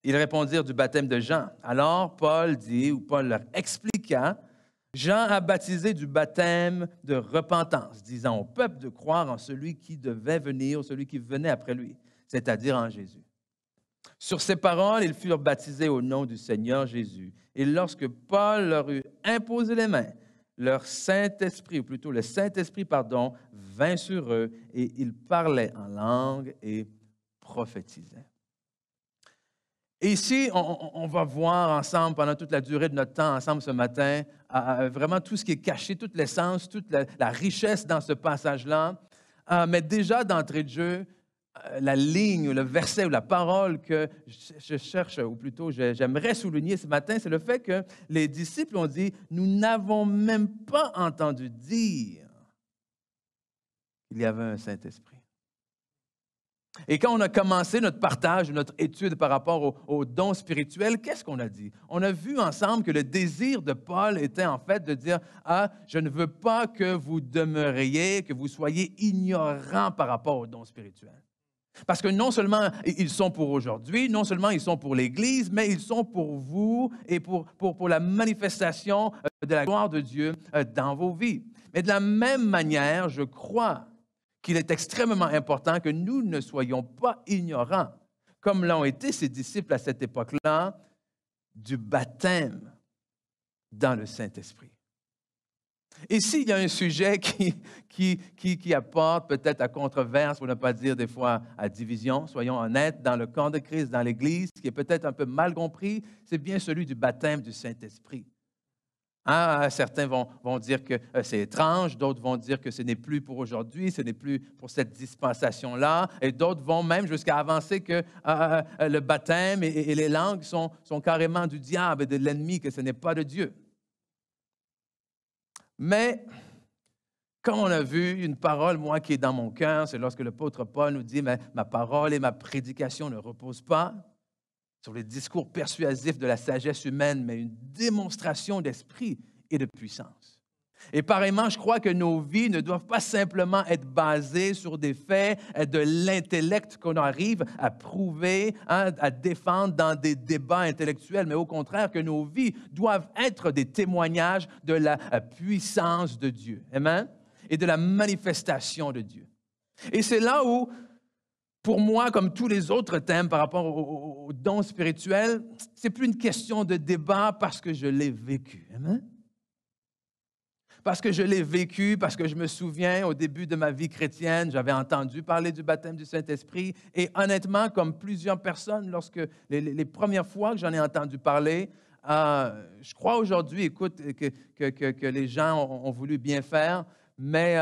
Ils répondirent, « Du baptême de Jean. » Alors Paul leur expliqua, « Jean a baptisé du baptême de repentance, disant au peuple de croire en celui qui devait venir, celui qui venait après lui, c'est-à-dire en Jésus. Sur ces paroles, ils furent baptisés au nom du Seigneur Jésus. Et lorsque Paul leur eut imposé les mains, leur Saint-Esprit, ou plutôt le Saint-Esprit, pardon, vint sur eux et ils parlaient en langue et prophétisaient. Et ici, on va voir ensemble, pendant toute la durée de notre temps ensemble ce matin, vraiment tout ce qui est caché, toute l'essence, toute la richesse dans ce passage-là. Mais déjà, d'entrée de jeu, la ligne, le verset ou la parole que je cherche, ou plutôt j'aimerais souligner ce matin, c'est le fait que les disciples ont dit, nous n'avons même pas entendu dire qu'il y avait un Saint-Esprit. Et quand on a commencé notre partage, notre étude par rapport aux dons spirituels, qu'est-ce qu'on a dit? On a vu ensemble que le désir de Paul était en fait de dire, je ne veux pas que vous demeuriez, que vous soyez ignorants par rapport aux dons spirituels. Parce que non seulement ils sont pour aujourd'hui, non seulement ils sont pour l'Église, mais ils sont pour vous et pour la manifestation de la gloire de Dieu dans vos vies. Mais de la même manière, je crois qu'il est extrêmement important que nous ne soyons pas ignorants, comme l'ont été ces disciples à cette époque-là, du baptême dans le Saint-Esprit. Ici, il y a un sujet qui apporte peut-être à controverse, pour ne pas dire des fois à division, soyons honnêtes, dans le corps de Christ, dans l'Église, qui est peut-être un peu mal compris, c'est bien celui du baptême du Saint-Esprit. Certains vont dire que c'est étrange, d'autres vont dire que ce n'est plus pour aujourd'hui, ce n'est plus pour cette dispensation-là, et d'autres vont même jusqu'à avancer que le baptême et les langues sont carrément du diable et de l'ennemi, que ce n'est pas de Dieu. Mais, comme on a vu, une parole, moi, qui est dans mon cœur, c'est lorsque l'apôtre Paul nous dit, mais ma parole et ma prédication ne reposent pas sur les discours persuasifs de la sagesse humaine, mais une démonstration d'esprit et de puissance. Et pareillement, je crois que nos vies ne doivent pas simplement être basées sur des faits de l'intellect qu'on arrive à prouver, à défendre dans des débats intellectuels, mais au contraire, que nos vies doivent être des témoignages de la puissance de Dieu. Amen? Et de la manifestation de Dieu. Et c'est là où, pour moi, comme tous les autres thèmes par rapport aux dons spirituels, c'est plus une question de débat parce que je l'ai vécu. Amen? Parce que je l'ai vécu, parce que je me souviens, au début de ma vie chrétienne, j'avais entendu parler du baptême du Saint-Esprit. Et honnêtement, comme plusieurs personnes, lorsque les premières fois que j'en ai entendu parler, je crois aujourd'hui, écoute, que les gens ont voulu bien faire, mais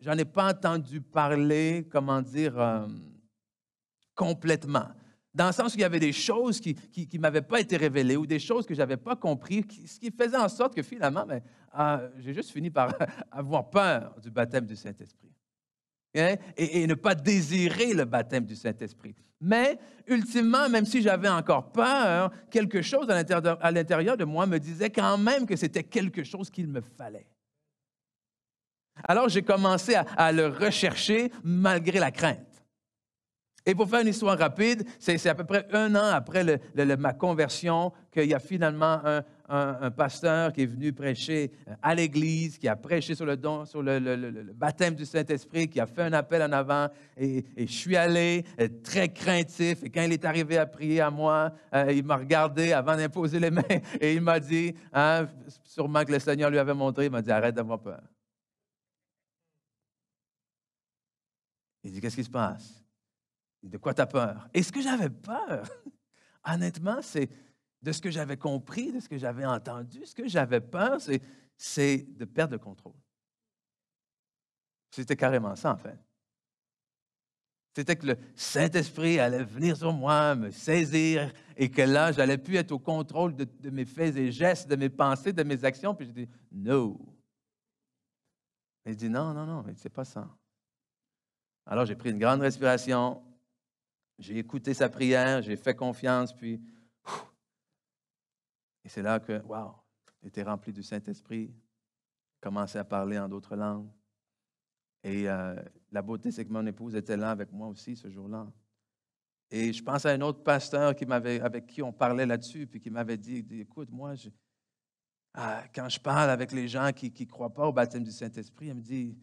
j'en ai pas entendu parler, comment dire, complètement. Dans le sens où il y avait des choses qui ne m'avaient pas été révélées ou des choses que je n'avais pas compris, ce qui faisait en sorte que finalement, j'ai juste fini par avoir peur du baptême du Saint-Esprit. Et ne pas désirer le baptême du Saint-Esprit. Mais, ultimement, même si j'avais encore peur, quelque chose à l'intérieur de moi me disait quand même que c'était quelque chose qu'il me fallait. Alors, j'ai commencé à le rechercher malgré la crainte. Et pour faire une histoire rapide, c'est à peu près 1 an après ma conversion qu'il y a finalement un pasteur qui est venu prêcher à l'Église, qui a prêché sur le baptême du Saint-Esprit, qui a fait un appel en avant. Et je suis allé très craintif. Et quand il est arrivé à prier à moi, il m'a regardé avant d'imposer les mains et il m'a dit, sûrement que le Seigneur lui avait montré, il m'a dit, arrête d'avoir peur. Il dit, qu'est-ce qui se passe? De quoi tu as peur? Et ce que j'avais peur, honnêtement, c'est de ce que j'avais compris, de ce que j'avais entendu. Ce que j'avais peur, c'est de perdre le contrôle. C'était carrément ça, en fait. C'était que le Saint-Esprit allait venir sur moi, me saisir, et que là, je n'allais plus être au contrôle de mes faits et gestes, de mes pensées, de mes actions. Puis j'ai dit, no. Il dit, non, c'est pas ça. Alors, j'ai pris une grande respiration. J'ai écouté sa prière, j'ai fait confiance, puis... Et c'est là que, wow, j'étais rempli du Saint-Esprit, commençais à parler en d'autres langues. Et la beauté, c'est que mon épouse était là avec moi aussi ce jour-là. Et je pense à un autre pasteur avec qui on parlait là-dessus, puis qui m'avait dit, écoute, moi, quand je parle avec les gens qui ne croient pas au baptême du Saint-Esprit, elle me dit,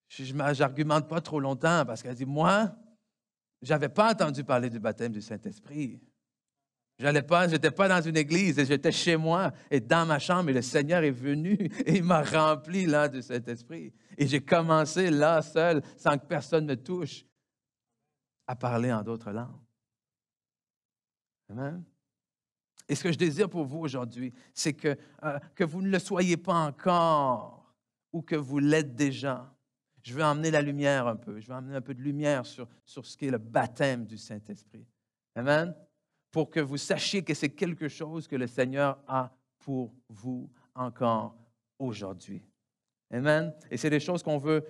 je n'argumente pas trop longtemps, parce qu'elle dit, moi, Je n'avais pas entendu parler du baptême du Saint-Esprit. Je n'étais pas dans une église, et j'étais chez moi et dans ma chambre, et le Seigneur est venu et il m'a rempli là du Saint-Esprit. Et j'ai commencé là, seul, sans que personne me touche, à parler en d'autres langues. Amen. Et ce que je désire pour vous aujourd'hui, c'est que vous ne le soyez pas encore ou que vous l'êtes déjà. Je veux emmener la lumière un peu. Je veux emmener un peu de lumière sur ce qu'est le baptême du Saint-Esprit. Amen. Pour que vous sachiez que c'est quelque chose que le Seigneur a pour vous encore aujourd'hui. Amen. Et c'est des choses qu'on veut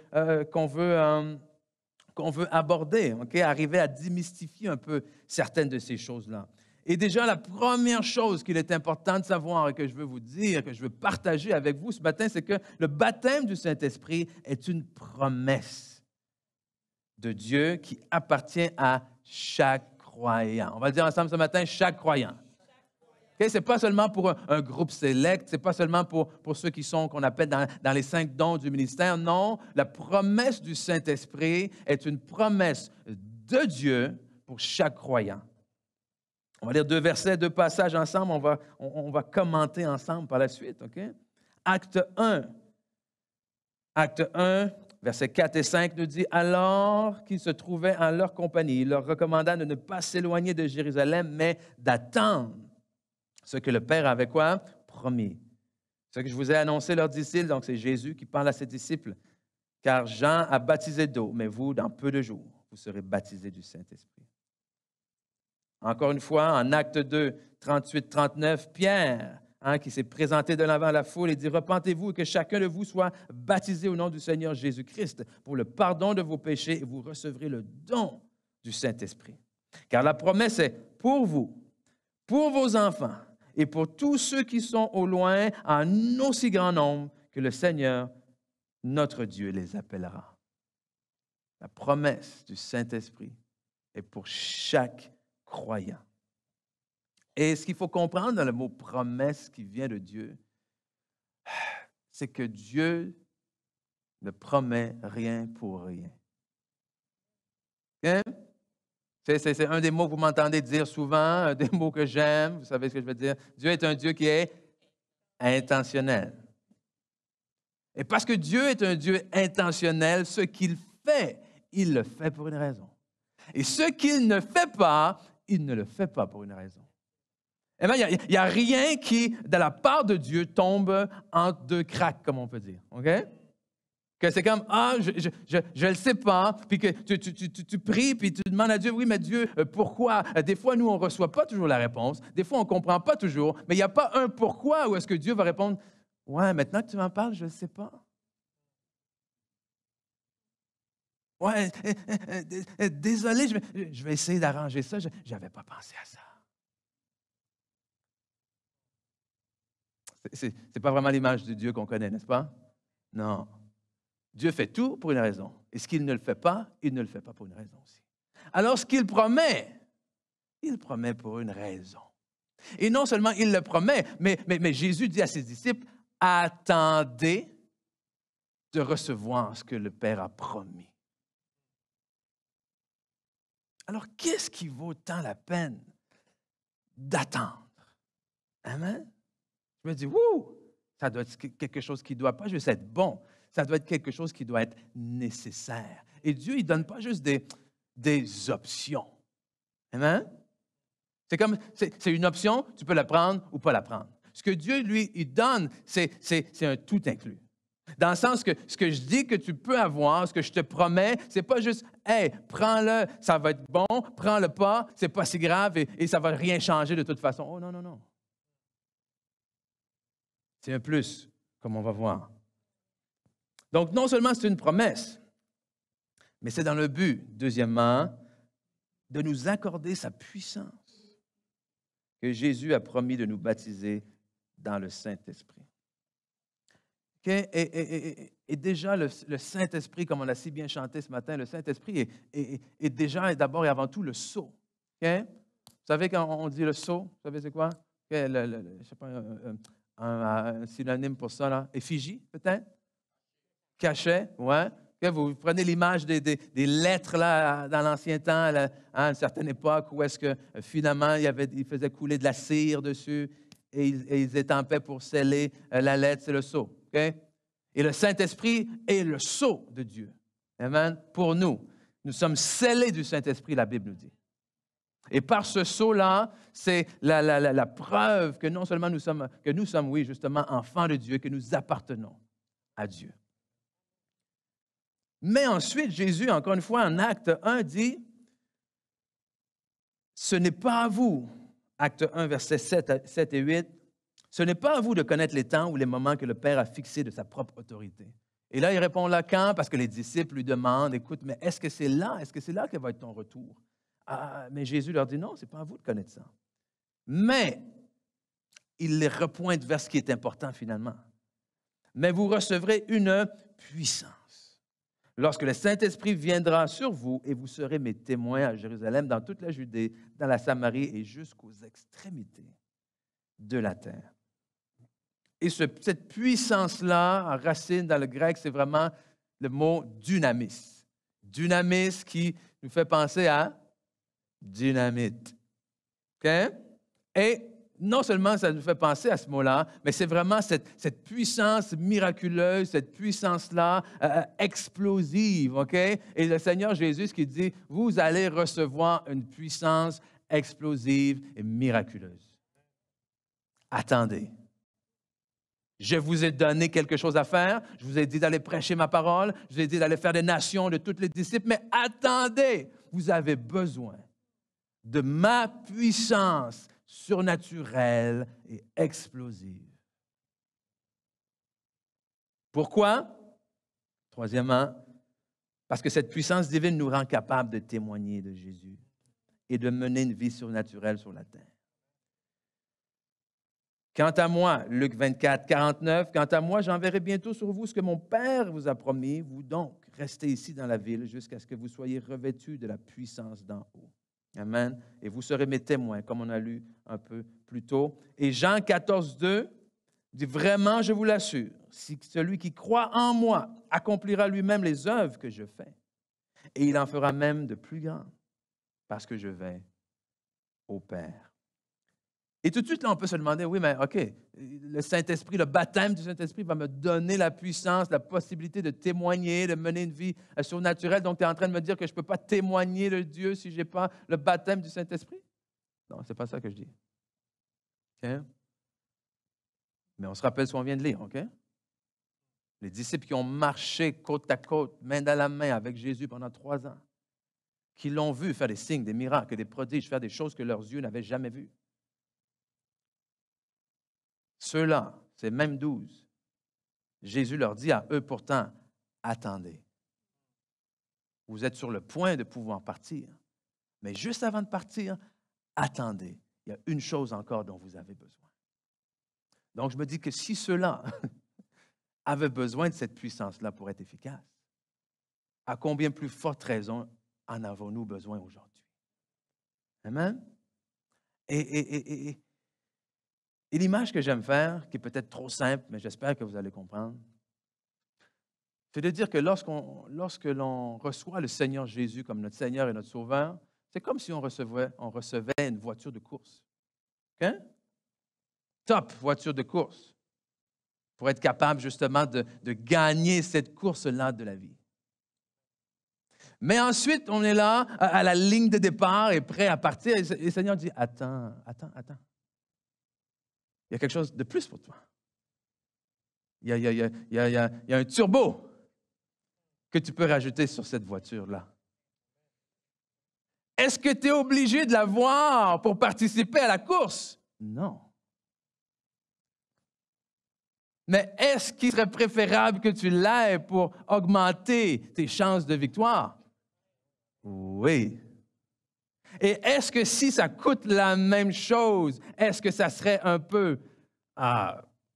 aborder, okay? Arriver à démystifier un peu certaines de ces choses-là. Et déjà, la première chose qu'il est important de savoir et que je veux vous dire, que je veux partager avec vous ce matin, c'est que le baptême du Saint-Esprit est une promesse de Dieu qui appartient à chaque croyant. On va le dire ensemble ce matin, chaque croyant. Okay? Ce n'est pas seulement pour un groupe sélect, ce n'est pas seulement pour ceux qui sont, qu'on appelle dans les 5 dons du ministère. Non, la promesse du Saint-Esprit est une promesse de Dieu pour chaque croyant. On va lire 2 versets, 2 passages ensemble. On va commenter ensemble par la suite. Okay? Acte 1, versets 4 et 5 nous dit, « Alors qu'ils se trouvaient en leur compagnie, il leur recommanda de ne pas s'éloigner de Jérusalem, mais d'attendre ce que le Père avait quoi? Promis. Ce que je vous ai annoncé, leurs disciples, donc c'est Jésus qui parle à ses disciples, car Jean a baptisé d'eau, mais vous, dans peu de jours, vous serez baptisés du Saint-Esprit. » Encore une fois, en Acte 2, 38-39, Pierre, qui s'est présenté de l'avant à la foule et dit, « Repentez-vous et que chacun de vous soit baptisé au nom du Seigneur Jésus-Christ pour le pardon de vos péchés et vous recevrez le don du Saint-Esprit. Car la promesse est pour vous, pour vos enfants et pour tous ceux qui sont au loin, en aussi grand nombre que le Seigneur, notre Dieu, les appellera. » La promesse du Saint-Esprit est pour chaque croyant. Et ce qu'il faut comprendre dans le mot promesse qui vient de Dieu, c'est que Dieu ne promet rien pour rien. Okay? C'est un des mots que vous m'entendez dire souvent, un des mots que j'aime, vous savez ce que je veux dire. Dieu est un Dieu qui est intentionnel. Et parce que Dieu est un Dieu intentionnel, ce qu'il fait, il le fait pour une raison. Et ce qu'il ne fait pas, il ne le fait pas pour une raison. Eh bien, il n'y a rien qui, de la part de Dieu, tombe entre 2 cracks, comme on peut dire. OK? Que c'est comme, je ne le sais pas, puis que tu pries, puis tu demandes à Dieu, oui, mais Dieu, pourquoi? Des fois, nous, on ne reçoit pas toujours la réponse. Des fois, on ne comprend pas toujours, mais il n'y a pas un pourquoi où est-ce que Dieu va répondre, ouais, maintenant que tu m'en parles, je ne le sais pas. Ouais, désolé, je vais essayer d'arranger ça. Je n'avais pas pensé à ça. Ce n'est pas vraiment l'image de Dieu qu'on connaît, n'est-ce pas? Non. Dieu fait tout pour une raison. Et ce qu'il ne le fait pas, il ne le fait pas pour une raison aussi. Alors, ce qu'il promet, il promet pour une raison. Et non seulement il le promet, mais Jésus dit à ses disciples, attendez de recevoir ce que le Père a promis. Alors, qu'est-ce qui vaut tant la peine d'attendre? Amen? Je me dis, ça doit être quelque chose qui ne doit pas juste être bon, ça doit être quelque chose qui doit être nécessaire. Et Dieu, il ne donne pas juste des options. Amen? C'est une option, tu peux la prendre ou pas la prendre. Ce que Dieu, lui, il donne, c'est un tout inclus. Dans le sens que ce que je dis que tu peux avoir, ce que je te promets, c'est pas juste « Hey, prends-le, ça va être bon, prends-le pas, c'est pas si grave et ça va rien changer de toute façon. » Oh non, non, non. C'est un plus, comme on va voir. Donc, non seulement c'est une promesse, mais c'est dans le but, deuxièmement, de nous accorder sa puissance que Jésus a promis de nous baptiser dans le Saint-Esprit. Okay? Et déjà, le Saint-Esprit, comme on a si bien chanté ce matin, le Saint-Esprit est déjà et d'abord et avant tout le sceau. Okay? Vous savez quand on dit le sceau, vous savez c'est quoi? Okay, je ne sais pas, un synonyme pour ça, là. Effigie, peut-être? Cachet, ouais. Okay? Vous prenez l'image des lettres là, dans l'ancien temps, là, à une certaine époque, où est-ce que finalement, il faisait couler de la cire dessus et ils étampaient pour sceller la lettre, c'est le sceau. Okay? Et le Saint-Esprit est le sceau de Dieu. Amen. Pour nous, nous sommes scellés du Saint-Esprit, la Bible nous dit. Et par ce sceau-là, c'est la preuve que non seulement nous sommes, oui, justement, enfants de Dieu, que nous appartenons à Dieu. Mais ensuite, Jésus, encore une fois, en Acte 1, dit, ce n'est pas à vous, Acte 1, versets 7 et 8, ce n'est pas à vous de connaître les temps ou les moments que le Père a fixés de sa propre autorité. Et là, il répond là, quand? Parce que les disciples lui demandent, écoute, mais est-ce que c'est là que va être ton retour? Ah, mais Jésus leur dit, non, ce n'est pas à vous de connaître ça. Mais il les repointe vers ce qui est important finalement. Mais vous recevrez une puissance lorsque le Saint-Esprit viendra sur vous et vous serez mes témoins à Jérusalem, dans toute la Judée, dans la Samarie et jusqu'aux extrémités de la terre. Et cette puissance-là, en racine dans le grec, c'est vraiment le mot dynamis. Dynamis qui nous fait penser à dynamite. Okay? Et non seulement ça nous fait penser à ce mot-là, mais c'est vraiment cette puissance miraculeuse, cette puissance-là explosive. Okay? Et le Seigneur Jésus, ce qu'il dit, vous allez recevoir une puissance explosive et miraculeuse. Attendez. Je vous ai donné quelque chose à faire. Je vous ai dit d'aller prêcher ma parole. Je vous ai dit d'aller faire des nations de tous les disciples. Mais attendez, vous avez besoin de ma puissance surnaturelle et explosive. Pourquoi? Troisièmement, parce que cette puissance divine nous rend capables de témoigner de Jésus et de mener une vie surnaturelle sur la terre. Quant à moi, Luc 24, 49, quant à moi, j'enverrai bientôt sur vous ce que mon Père vous a promis. Vous donc, restez ici dans la ville jusqu'à ce que vous soyez revêtus de la puissance d'en haut. Amen. Et vous serez mes témoins, comme on a lu un peu plus tôt. Et Jean 14, 2 dit, vraiment, je vous l'assure, si celui qui croit en moi accomplira lui-même les œuvres que je fais, et il en fera même de plus grandes, parce que je vais au Père. Et tout de suite, là, on peut se demander, oui, mais OK, le Saint-Esprit, le baptême du Saint-Esprit va me donner la puissance, la possibilité de témoigner, de mener une vie surnaturelle. Donc, tu es en train de me dire que je ne peux pas témoigner de Dieu si je n'ai pas le baptême du Saint-Esprit? Non, ce n'est pas ça que je dis. Okay? Mais on se rappelle ce qu'on vient de lire, OK? Les disciples qui ont marché côte à côte, main dans la main avec Jésus pendant 3 ans, qui l'ont vu faire des signes, des miracles, des prodiges, faire des choses que leurs yeux n'avaient jamais vues. Ceux-là, ces mêmes 12, Jésus leur dit à eux pourtant, attendez. Vous êtes sur le point de pouvoir partir, mais juste avant de partir, attendez. Il y a une chose encore dont vous avez besoin. Donc, je me dis que si ceux-là avaient besoin de cette puissance-là pour être efficaces, à combien plus forte raison en avons-nous besoin aujourd'hui? Amen? Et l'image que j'aime faire, qui est peut-être trop simple, mais j'espère que vous allez comprendre, c'est de dire que lorsque l'on reçoit le Seigneur Jésus comme notre Seigneur et notre Sauveur, c'est comme si on recevait une voiture de course. Okay? Top voiture de course, pour être capable justement de gagner cette course-là de la vie. Mais ensuite, on est là, à la ligne de départ et prêt à partir, et le Seigneur dit, attends. Il y a quelque chose de plus pour toi. Il y a un turbo que tu peux rajouter sur cette voiture-là. Est-ce que tu es obligé de l'avoir pour participer à la course? Non. Mais est-ce qu'il serait préférable que tu l'aies pour augmenter tes chances de victoire? Oui. Et est-ce que si ça coûte la même chose, est-ce que ça serait un peu...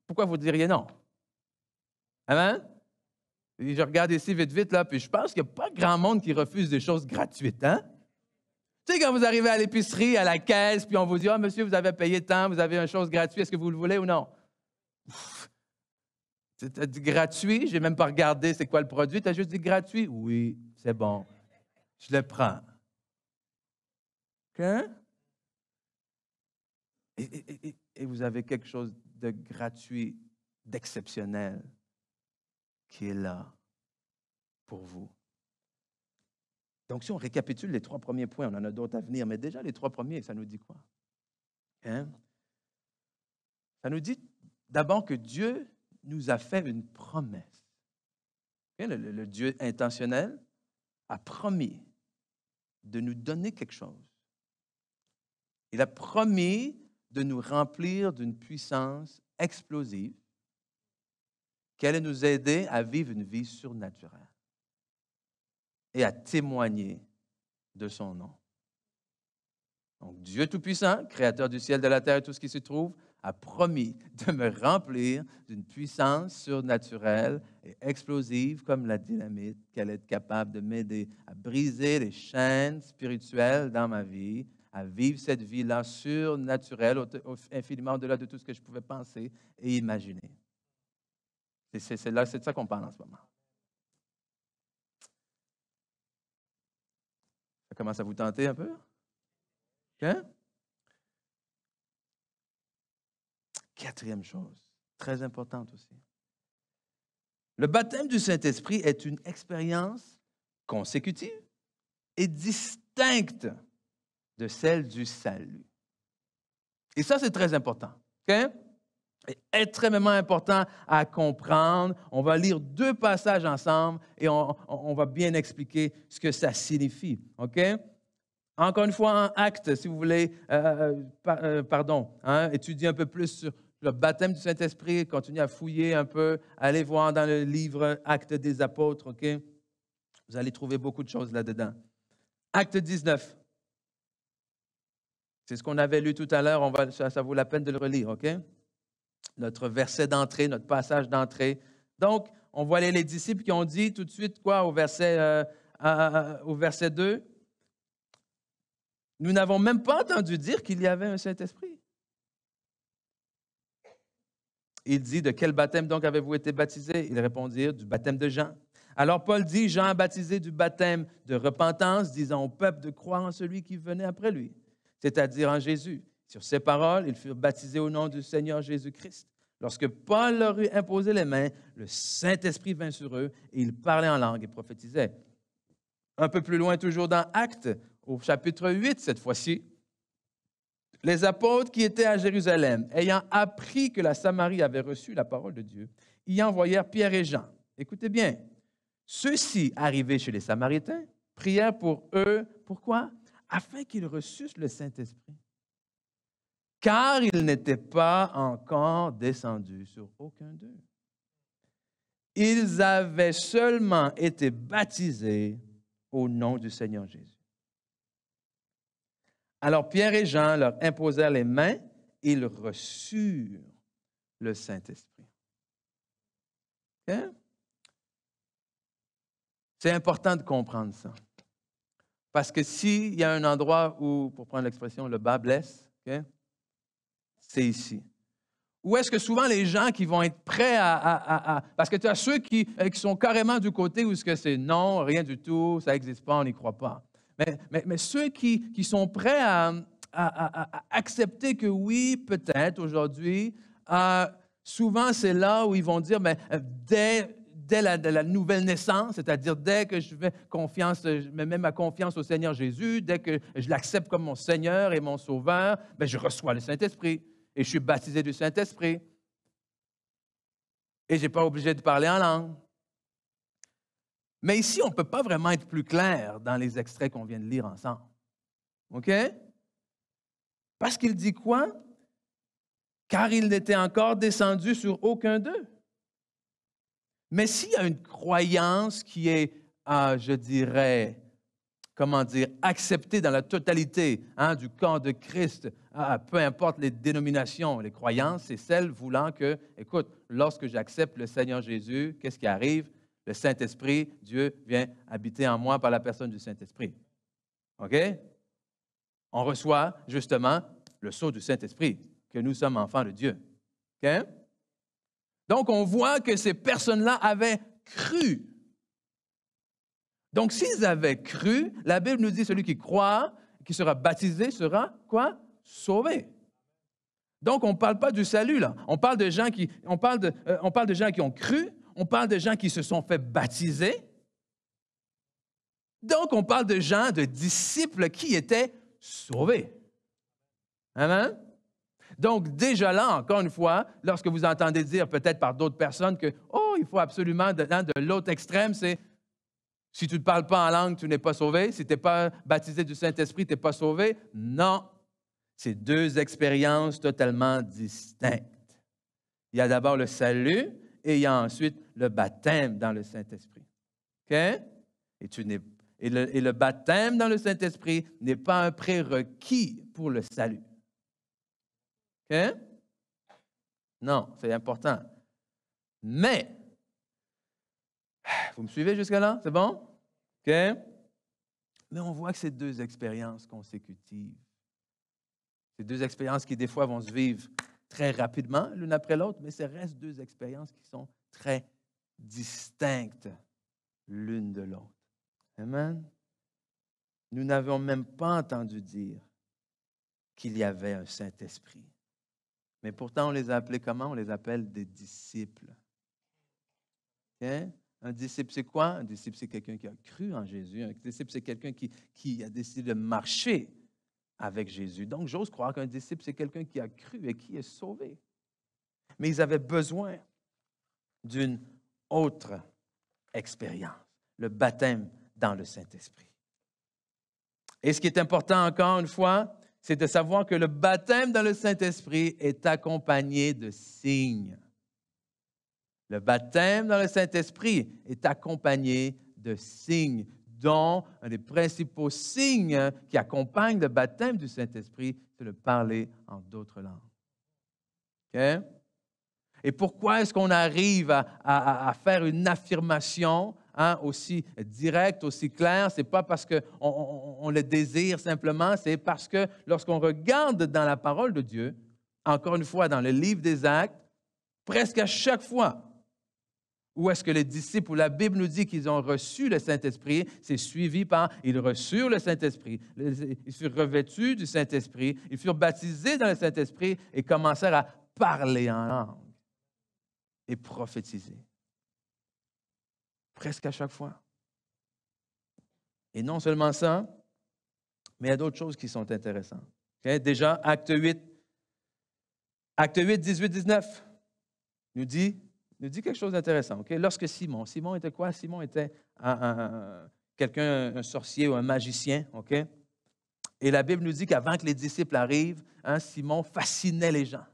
pourquoi vous diriez non? Amen? Et je regarde ici vite, là, puis je pense qu'il n'y a pas grand monde qui refuse des choses gratuites, hein? Tu sais, quand vous arrivez à l'épicerie, à la caisse, puis on vous dit, « Ah, monsieur, vous avez payé tant, vous avez une chose gratuite, est-ce que vous le voulez ou non? » Tu as dit gratuit, je n'ai même pas regardé c'est quoi le produit, tu as juste dit gratuit. Oui, c'est bon, je le prends. OK? Et vous avez quelque chose de gratuit, d'exceptionnel, qui est là pour vous. Donc, si on récapitule les 3 premiers points, on en a d'autres à venir, mais déjà les 3 premiers, ça nous dit quoi? Hein? Ça nous dit d'abord que Dieu nous a fait une promesse. Okay? Le Dieu intentionnel a promis de nous donner quelque chose. Il a promis de nous remplir d'une puissance explosive qui allait nous aider à vivre une vie surnaturelle et à témoigner de son nom. Donc, Dieu Tout-Puissant, Créateur du ciel, de la terre et tout ce qui s'y trouve, a promis de me remplir d'une puissance surnaturelle et explosive comme la dynamite, qu'elle est capable de m'aider à briser les chaînes spirituelles dans ma vie, à vivre cette vie-là surnaturelle, infiniment au-delà de tout ce que je pouvais penser et imaginer. C'est de ça qu'on parle en ce moment. Ça commence à vous tenter un peu? Hein? 4e chose, très importante aussi. Le baptême du Saint-Esprit est une expérience consécutive et distincte de celle du salut. Et ça, c'est très important. Okay? C'est extrêmement important à comprendre. On va lire 2 passages ensemble et on va bien expliquer ce que ça signifie. OK? Encore une fois, en Actes, si vous voulez, étudier un peu plus sur le baptême du Saint-Esprit, continuez à fouiller un peu, allez voir dans le livre Actes des Apôtres, OK? Vous allez trouver beaucoup de choses là-dedans. Acte 19. C'est ce qu'on avait lu tout à l'heure, ça vaut la peine de le relire, OK? Notre verset d'entrée, notre passage d'entrée. Donc, on voit les disciples qui ont dit tout de suite, quoi, au verset 2, « Nous n'avons même pas entendu dire qu'il y avait un Saint-Esprit. » Il dit, « De quel baptême donc avez-vous été baptisés? » Ils répondirent, « Du baptême de Jean. » Alors Paul dit, « Jean a baptisé du baptême de repentance, disant au peuple de croire en celui qui venait après lui, c'est-à-dire en Jésus. » Sur ces paroles, ils furent baptisés au nom du Seigneur Jésus-Christ. Lorsque Paul leur eut imposé les mains, le Saint-Esprit vint sur eux et ils parlaient en langue et prophétisaient. Un peu plus loin, toujours dans Actes, au chapitre 8 cette fois-ci, les apôtres qui étaient à Jérusalem, ayant appris que la Samarie avait reçu la parole de Dieu, y envoyèrent Pierre et Jean. Écoutez bien, ceux-ci, arrivés chez les Samaritains, prièrent pour eux. Pourquoi? Afin qu'ils reçussent le Saint-Esprit. Car ils n'étaient pas encore descendus sur aucun d'eux. Ils avaient seulement été baptisés au nom du Seigneur Jésus. Alors Pierre et Jean leur imposèrent les mains, et ils reçurent le Saint-Esprit. Okay? C'est important de comprendre ça. Parce que s'il y a un endroit où, pour prendre l'expression, le bas blesse, okay, c'est ici. Ou est-ce que souvent les gens qui vont être prêts parce que tu as ceux qui sont carrément du côté où c'est non, rien du tout, ça n'existe pas, on n'y croit pas. Mais ceux qui sont prêts à accepter que oui, peut-être aujourd'hui, souvent c'est là où ils vont dire, mais dès la nouvelle naissance, c'est-à-dire dès que je mets ma confiance au Seigneur Jésus, dès que je l'accepte comme mon Seigneur et mon Sauveur, bien, je reçois le Saint-Esprit et je suis baptisé du Saint-Esprit. Et je n'ai pas obligé de parler en langue. Mais ici, on ne peut pas vraiment être plus clair dans les extraits qu'on vient de lire ensemble. OK? Parce qu'il dit quoi? Car il n'était encore descendu sur aucun d'eux. Mais s'il y a une croyance qui est, je dirais, acceptée dans la totalité du corps de Christ, peu importe les dénominations, les croyances, c'est celle voulant que, écoute, lorsque j'accepte le Seigneur Jésus, qu'est-ce qui arrive? Le Saint-Esprit, Dieu vient habiter en moi par la personne du Saint-Esprit. OK? On reçoit justement le sceau du Saint-Esprit, que nous sommes enfants de Dieu. OK? Donc, on voit que ces personnes-là avaient cru. Donc, s'ils avaient cru, la Bible nous dit celui qui croit, qui sera baptisé, sera quoi? Sauvé. Donc, on ne parle pas du salut, là. On parle de gens on parle de gens qui ont cru, on parle de gens qui se sont fait baptiser. Donc, on parle de gens, de disciples qui étaient sauvés. Amen? Donc, déjà là, encore une fois, lorsque vous entendez dire peut-être par d'autres personnes que, oh, il faut absolument, de l'autre extrême, c'est si tu ne parles pas en langue, tu n'es pas sauvé. Si tu n'es pas baptisé du Saint-Esprit, tu n'es pas sauvé. Non, c'est deux expériences totalement distinctes. Il y a d'abord le salut et il y a ensuite le baptême dans le Saint-Esprit. OK? Et le baptême dans le Saint-Esprit n'est pas un prérequis pour le salut. OK? Non, c'est important. Mais, vous me suivez jusqu'à-là? C'est bon? OK? Mais on voit que c'est deux expériences consécutives. C'est deux expériences qui, des fois, vont se vivre très rapidement, l'une après l'autre, mais ça reste deux expériences qui sont très distinctes l'une de l'autre. Amen? Nous n'avions même pas entendu dire qu'il y avait un Saint-Esprit. Mais pourtant, on les a appelés comment? On les appelle des disciples. Okay? Un disciple, c'est quoi? Un disciple, c'est quelqu'un qui a cru en Jésus. Un disciple, c'est quelqu'un qui a décidé de marcher avec Jésus. Donc, j'ose croire qu'un disciple, c'est quelqu'un qui a cru et qui est sauvé. Mais ils avaient besoin d'une autre expérience, le baptême dans le Saint-Esprit. Et ce qui est important, encore une fois, c'est de savoir que le baptême dans le Saint-Esprit est accompagné de signes. Le baptême dans le Saint-Esprit est accompagné de signes, dont un des principaux signes qui accompagnent le baptême du Saint-Esprit, c'est le parler en d'autres langues. OK? Et pourquoi est-ce qu'on arrive à faire une affirmation aussi directe, aussi claire? Ce n'est pas parce qu'on le désire simplement, c'est parce que lorsqu'on regarde dans la parole de Dieu, encore une fois dans le livre des Actes, presque à chaque fois où est-ce que les disciples, où la Bible nous dit qu'ils ont reçu le Saint-Esprit, c'est suivi par « ils reçurent le Saint-Esprit », ils furent revêtus du Saint-Esprit, ils furent baptisés dans le Saint-Esprit et commencèrent à parler en langue et prophétiser. Presque à chaque fois. Et non seulement ça, mais il y a d'autres choses qui sont intéressantes. Okay? Déjà, Acte 8, 18, 19, nous dit quelque chose d'intéressant. Okay? Lorsque Simon était quoi? Simon était un sorcier ou un magicien. Okay? Et la Bible nous dit qu'avant que les disciples arrivent, Simon fascinait les gens.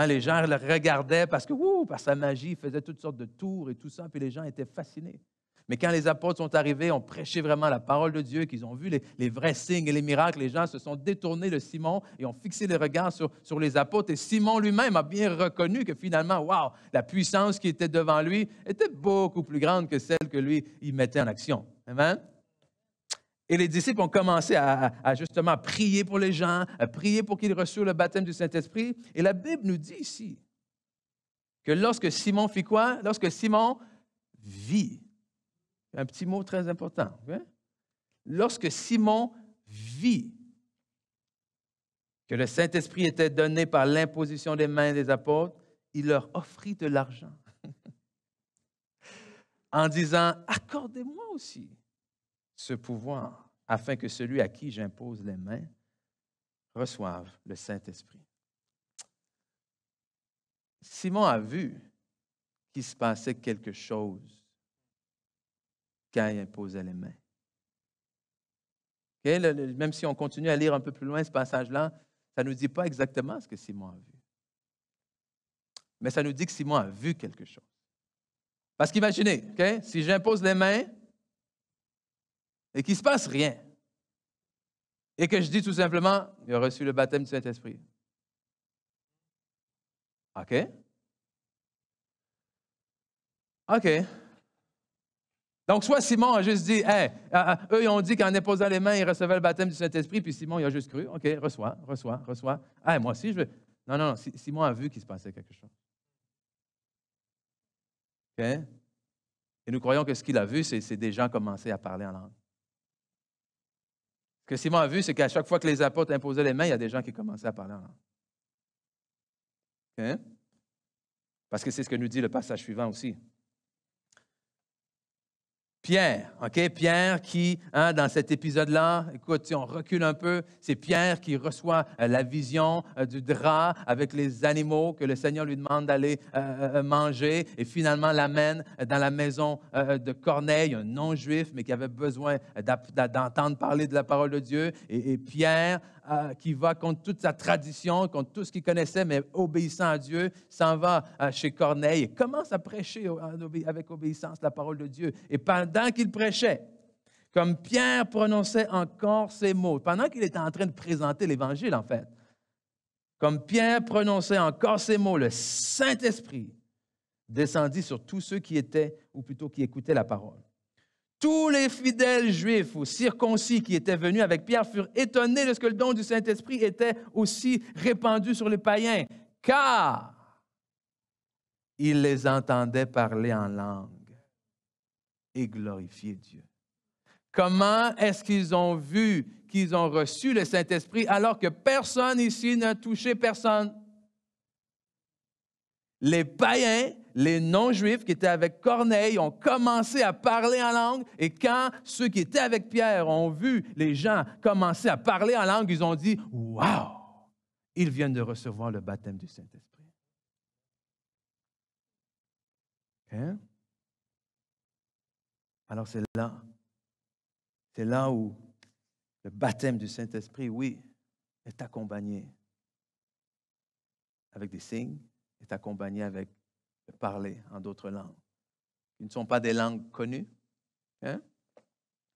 Les gens le regardaient parce que, par sa magie, il faisait toutes sortes de tours et tout ça, puis les gens étaient fascinés. Mais quand les apôtres sont arrivés, ont prêché vraiment la parole de Dieu, qu'ils ont vu les vrais signes et les miracles, les gens se sont détournés de Simon et ont fixé les regards sur les apôtres. Et Simon lui-même a bien reconnu que finalement, la puissance qui était devant lui était beaucoup plus grande que celle que lui, il mettait en action. Amen? Et les disciples ont commencé à justement prier pour les gens, à prier pour qu'ils reçurent le baptême du Saint-Esprit. Et la Bible nous dit ici que lorsque Simon fit quoi? Lorsque Simon vit, un petit mot très important. Okay? Lorsque Simon vit que le Saint-Esprit était donné par l'imposition des mains des apôtres, il leur offrit de l'argent en disant, accordez-moi aussi ce pouvoir afin que celui à qui j'impose les mains reçoive le Saint-Esprit. Simon a vu qu'il se passait quelque chose quand il imposait les mains. Okay? Même si on continue à lire un peu plus loin ce passage-là, ça ne nous dit pas exactement ce que Simon a vu. Mais ça nous dit que Simon a vu quelque chose. Parce qu'imaginez, okay? Si j'impose les mains, et qu'il ne se passe rien, et que je dis tout simplement, il a reçu le baptême du Saint-Esprit. OK? OK. Donc, soit Simon a juste dit, eux, ils ont dit qu'en imposant les mains, ils recevaient le baptême du Saint-Esprit, puis Simon, il a juste cru. OK, reçois. Moi aussi, je veux. Non. Simon a vu qu'il se passait quelque chose. OK? Et nous croyons que ce qu'il a vu, c'est des gens commencer à parler en langue. Ce que Simon a vu, c'est qu'à chaque fois que les apôtres imposaient les mains, il y a des gens qui commençaient à parler en langue. OK? Parce que c'est ce que nous dit le passage suivant aussi. Pierre, OK? Pierre qui, dans cet épisode-là, écoute, si on recule un peu, c'est Pierre qui reçoit la vision du drap avec les animaux que le Seigneur lui demande d'aller manger et finalement l'amène dans la maison de Corneille, un non-juif, mais qui avait besoin d'entendre parler de la parole de Dieu. Et Pierre, qui va contre toute sa tradition, contre tout ce qu'il connaissait, mais obéissant à Dieu, s'en va chez Corneille et commence à prêcher avec obéissance la parole de Dieu. Et pendant qu'il prêchait, comme Pierre prononçait encore ces mots, pendant qu'il était en train de présenter l'Évangile, en fait, comme Pierre prononçait encore ces mots, le Saint-Esprit descendit sur tous ceux qui étaient, ou plutôt qui écoutaient la parole. Tous les fidèles juifs ou circoncis qui étaient venus avec Pierre furent étonnés de ce que le don du Saint-Esprit était aussi répandu sur les païens, car ils les entendaient parler en langue et glorifier Dieu. Comment est-ce qu'ils ont vu qu'ils ont reçu le Saint-Esprit alors que personne ici n'a touché personne? Les païens, les non-juifs qui étaient avec Corneille ont commencé à parler en langue et quand ceux qui étaient avec Pierre ont vu les gens commencer à parler en langue, ils ont dit « Wow! Ils viennent de recevoir le baptême du Saint-Esprit. » Hein? Alors c'est là où le baptême du Saint-Esprit, oui, est accompagné avec des signes, est accompagné avec le parler en d'autres langues, qui ne sont pas des langues connues. Hein?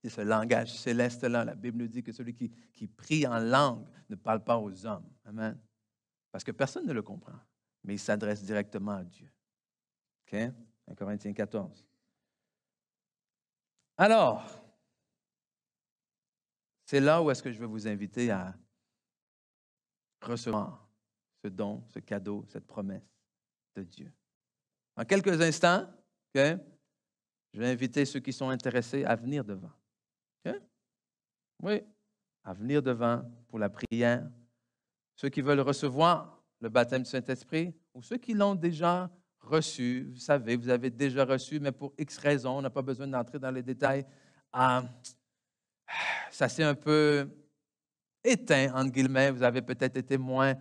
C'est ce langage céleste-là. La Bible nous dit que celui qui prie en langue ne parle pas aux hommes. Amen. Parce que personne ne le comprend, mais il s'adresse directement à Dieu. OK? 1 Corinthiens 14. Alors, c'est là où est-ce que je veux vous inviter à recevoir ce don, ce cadeau, cette promesse de Dieu. En quelques instants, okay, je vais inviter ceux qui sont intéressés à venir devant. Okay? Oui, à venir devant pour la prière. Ceux qui veulent recevoir le baptême du Saint-Esprit ou ceux qui l'ont déjà reçu, vous savez, vous avez déjà reçu, mais pour X raisons, on n'a pas besoin d'entrer dans les détails. Ça s'est un peu éteint, entre guillemets. Vous avez peut-être été moins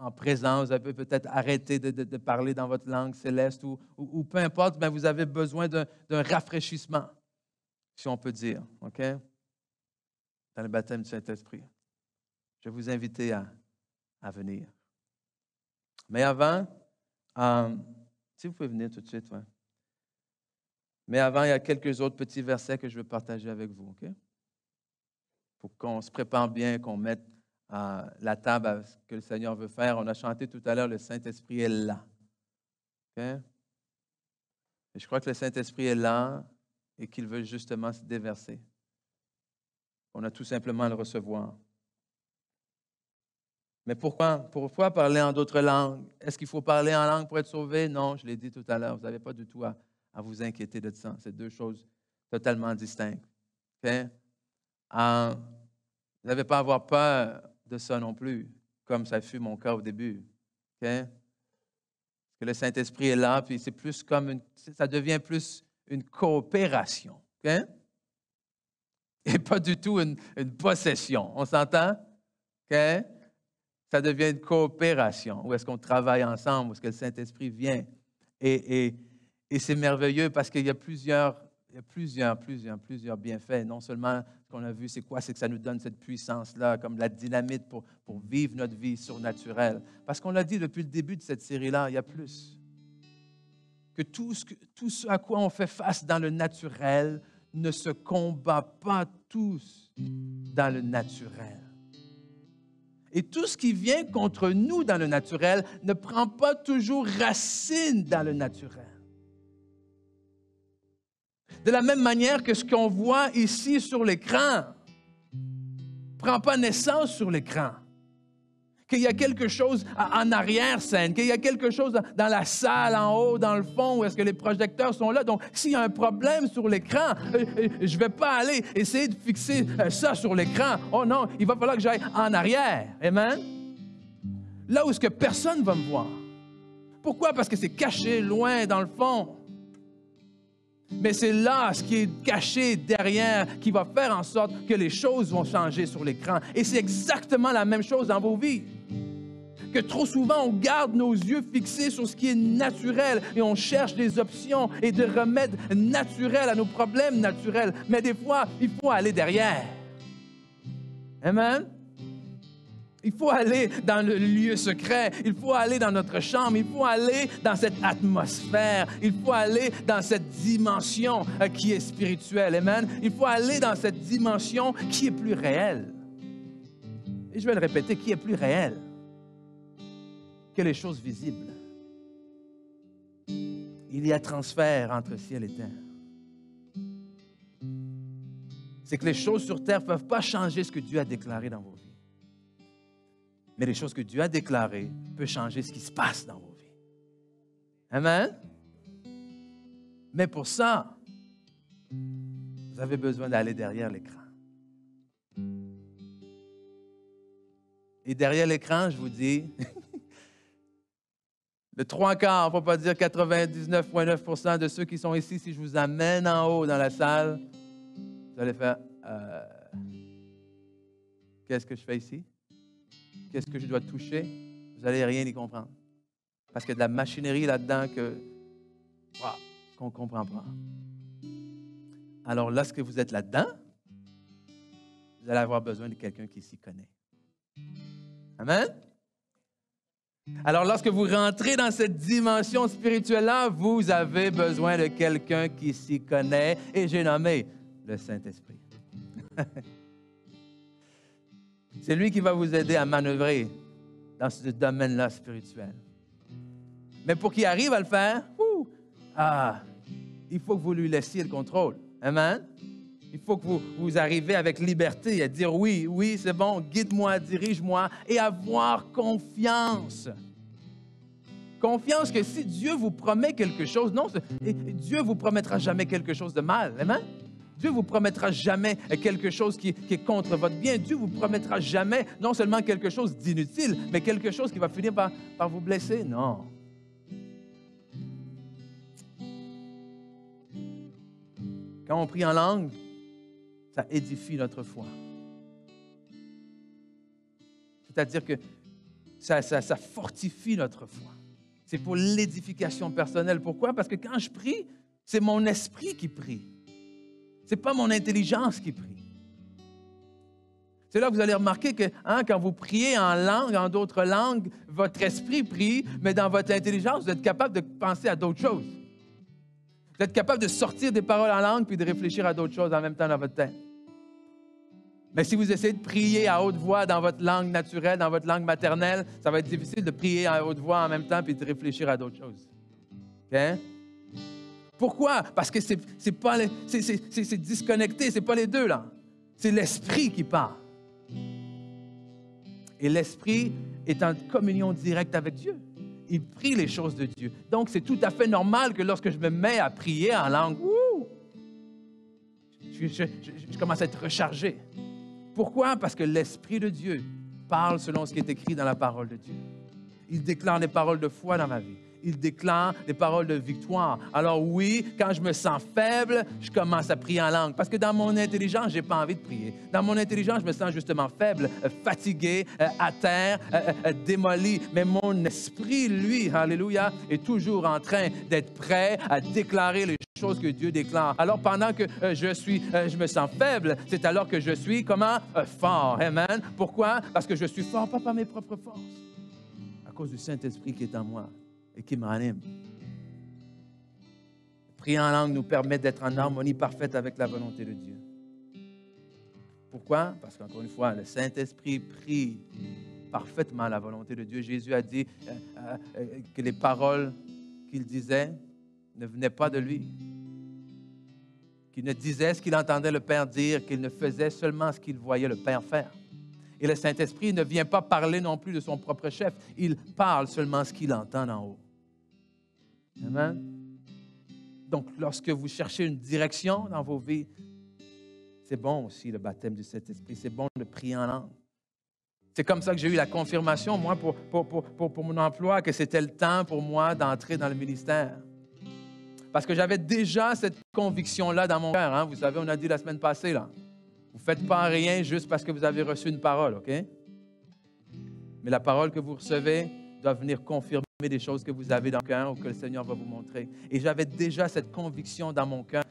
en présence, vous avez peut-être arrêté de parler dans votre langue céleste ou peu importe, mais vous avez besoin d'un rafraîchissement, si on peut dire, OK? Dans le baptême du Saint-Esprit. Je vais vous inviter à venir. Mais avant, si vous pouvez venir tout de suite, ouais. Mais avant, il y a quelques autres petits versets que je veux partager avec vous, OK? Pour qu'on se prépare bien, qu'on mette la table à ce que le Seigneur veut faire. On a chanté tout à l'heure, le Saint-Esprit est là. OK? Et je crois que le Saint-Esprit est là et qu'il veut justement se déverser. On a tout simplement à le recevoir. Mais pourquoi parler en d'autres langues? Est-ce qu'il faut parler en langue pour être sauvé? Non, je l'ai dit tout à l'heure, vous n'avez pas du tout à vous inquiéter de ça. C'est deux choses totalement distinctes. OK? Vous n'avez pas à avoir peur de ça non plus, comme ça fut mon cas au début. OK? Parce que le Saint-Esprit est là, puis c'est plus comme ça devient plus une coopération. OK? Et pas du tout une possession. On s'entend? OK? Ça devient une coopération. Où est-ce qu'on travaille ensemble? Où est-ce que le Saint-Esprit vient? Et c'est merveilleux parce qu'il y a plusieurs bienfaits. Non seulement ce qu'on a vu, c'est quoi? C'est que ça nous donne cette puissance-là, comme la dynamite pour vivre notre vie surnaturelle. Parce qu'on l'a dit depuis le début de cette série-là, il y a plus. Que tout ce à quoi on fait face dans le naturel ne se combat pas tous dans le naturel. Et tout ce qui vient contre nous dans le naturel ne prend pas toujours racine dans le naturel. De la même manière que ce qu'on voit ici sur l'écran ne prend pas naissance sur l'écran. qu'il y a quelque chose en arrière-scène, qu'il y a quelque chose dans la salle, en haut, dans le fond, où est-ce que les projecteurs sont là. Donc, s'il y a un problème sur l'écran, je ne vais pas aller essayer de fixer ça sur l'écran. Oh non, il va falloir que j'aille en arrière. Amen? Là où est-ce que personne ne va me voir. Pourquoi? Parce que c'est caché loin dans le fond. Mais c'est là, ce qui est caché derrière, qui va faire en sorte que les choses vont changer sur l'écran. Et c'est exactement la même chose dans vos vies. Que trop souvent, on garde nos yeux fixés sur ce qui est naturel et on cherche des options et des remèdes naturels à nos problèmes naturels. Mais des fois, il faut aller derrière. Amen? Il faut aller dans le lieu secret, il faut aller dans notre chambre, il faut aller dans cette atmosphère, il faut aller dans cette dimension qui est spirituelle. Amen? Il faut aller dans cette dimension qui est plus réelle. Et je vais le répéter, qui est plus réelle que les choses visibles. Il y a transfert entre ciel et terre. C'est que les choses sur terre ne peuvent pas changer ce que Dieu a déclaré dans vos vies. Mais les choses que Dieu a déclarées peuvent changer ce qui se passe dans vos vies. Amen? Mais pour ça, vous avez besoin d'aller derrière l'écran. Et derrière l'écran, je vous dis, le 3/4, pour ne pas dire 99,9% de ceux qui sont ici, si je vous amène en haut dans la salle, vous allez faire, qu'est-ce que je fais ici? Qu'est-ce que je dois toucher? Vous n'allez rien y comprendre. Parce qu'il y a de la machinerie là-dedans qu'on ne comprend pas. Alors, lorsque vous êtes là-dedans, vous allez avoir besoin de quelqu'un qui s'y connaît. Amen? Alors, lorsque vous rentrez dans cette dimension spirituelle-là, vous avez besoin de quelqu'un qui s'y connaît. Et j'ai nommé le Saint-Esprit. C'est lui qui va vous aider à manœuvrer dans ce domaine-là spirituel. Mais pour qu'il arrive à le faire, il faut que vous lui laissiez le contrôle. Amen? Il faut que vous arriviez avec liberté à dire oui, oui, c'est bon, guide-moi, dirige-moi et avoir confiance. Confiance que si Dieu vous promet quelque chose, non, Dieu ne vous promettra jamais quelque chose de mal. Amen? Dieu ne vous promettra jamais quelque chose qui est contre votre bien. Dieu ne vous promettra jamais non seulement quelque chose d'inutile, mais quelque chose qui va finir par vous blesser. Non. Quand on prie en langue, ça édifie notre foi. C'est-à-dire que ça fortifie notre foi. C'est pour l'édification personnelle. Pourquoi? Parce que quand je prie, c'est mon esprit qui prie. Ce n'est pas mon intelligence qui prie. C'est là que vous allez remarquer que quand vous priez en langue, en d'autres langues, votre esprit prie, mais dans votre intelligence, vous êtes capable de penser à d'autres choses. Vous êtes capable de sortir des paroles en langue puis de réfléchir à d'autres choses en même temps dans votre tête. Mais si vous essayez de prier à haute voix dans votre langue naturelle, dans votre langue maternelle, ça va être difficile de prier à haute voix en même temps puis de réfléchir à d'autres choses. Okay? Pourquoi? Parce que c'est disconnecté, c'est pas les deux, là. C'est l'esprit qui parle. Et l'esprit est en communion directe avec Dieu. Il prie les choses de Dieu. Donc, c'est tout à fait normal que lorsque je me mets à prier en langue, je commence à être rechargé. Pourquoi? Parce que l'Esprit de Dieu parle selon ce qui est écrit dans la parole de Dieu. Il déclare des paroles de foi dans ma vie. Il déclare des paroles de victoire. Alors oui, quand je me sens faible, je commence à prier en langue. Parce que dans mon intelligence, je n'ai pas envie de prier. Dans mon intelligence, je me sens justement faible, fatigué, à terre, démoli. Mais mon esprit, lui, alléluia, est toujours en train d'être prêt à déclarer les choses que Dieu déclare. Alors pendant que je me sens faible, c'est alors que je suis comment? Fort. Amen. Pourquoi? Parce que je suis fort, pas par mes propres forces. À cause du Saint-Esprit qui est en moi et qui m'anime. Prier en langue nous permet d'être en harmonie parfaite avec la volonté de Dieu. Pourquoi? Parce qu'encore une fois, le Saint-Esprit prie parfaitement la volonté de Dieu. Jésus a dit que les paroles qu'il disait ne venaient pas de lui. Qu'il ne disait ce qu'il entendait le Père dire, qu'il ne faisait seulement ce qu'il voyait le Père faire. Et le Saint-Esprit ne vient pas parler non plus de son propre chef. Il parle seulement ce qu'il entend d'en haut. Amen. Donc, lorsque vous cherchez une direction dans vos vies, c'est bon aussi le baptême du Saint-Esprit. C'est bon de prier en langue. C'est comme ça que j'ai eu la confirmation, moi, pour mon emploi, que c'était le temps pour moi d'entrer dans le ministère. Parce que j'avais déjà cette conviction-là dans mon cœur. Hein? Vous savez, on a dit la semaine passée, là. Vous ne faites pas rien juste parce que vous avez reçu une parole, OK? Mais la parole que vous recevez doit venir confirmer des choses que vous avez dans le cœur ou que le Seigneur va vous montrer. Et j'avais déjà cette conviction dans mon cœur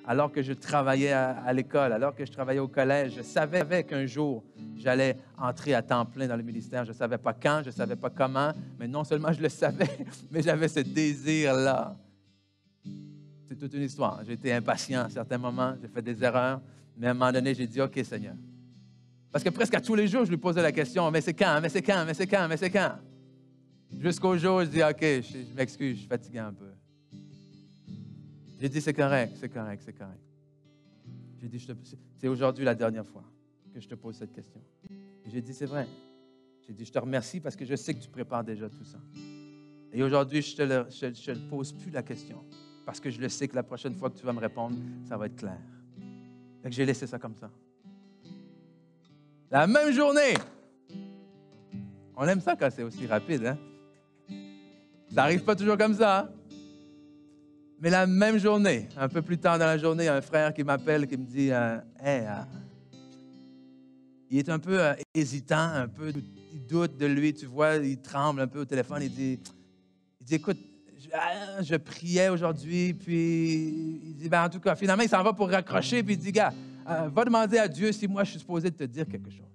alors que je travaillais à l'école, alors que je travaillais au collège. Je savais qu'un jour, j'allais entrer à temps plein dans le ministère. Je ne savais pas quand, je ne savais pas comment, mais non seulement je le savais, mais j'avais ce désir-là. C'est toute une histoire. J'ai été impatient à certains moments, j'ai fait des erreurs, mais à un moment donné, j'ai dit, OK, Seigneur. Parce que presque à tous les jours, je lui posais la question, mais c'est quand, mais c'est quand, mais c'est quand, mais c'est quand? Jusqu'au jour où je dis, OK, je m'excuse, je suis fatigué un peu. J'ai dit, c'est correct, c'est correct, c'est correct. J'ai dit, c'est aujourd'hui la dernière fois que je te pose cette question. Et j'ai dit, c'est vrai. J'ai dit, je te remercie parce que je sais que tu prépares déjà tout ça. Et aujourd'hui, je ne pose plus la question parce que je le sais que la prochaine fois que tu vas me répondre, ça va être clair. Fait que j'ai laissé ça comme ça. La même journée. On aime ça quand c'est aussi rapide, hein? Ça n'arrive pas toujours comme ça, hein? Mais la même journée, un peu plus tard dans la journée, il y a un frère qui m'appelle, qui me dit il est un peu hésitant, un peu, il doute de lui, tu vois, il tremble un peu au téléphone. Il dit écoute, je priais aujourd'hui, puis il dit, en tout cas, finalement, il s'en va pour raccrocher, puis il dit, gars, va demander à Dieu si moi, je suis supposé te dire quelque chose.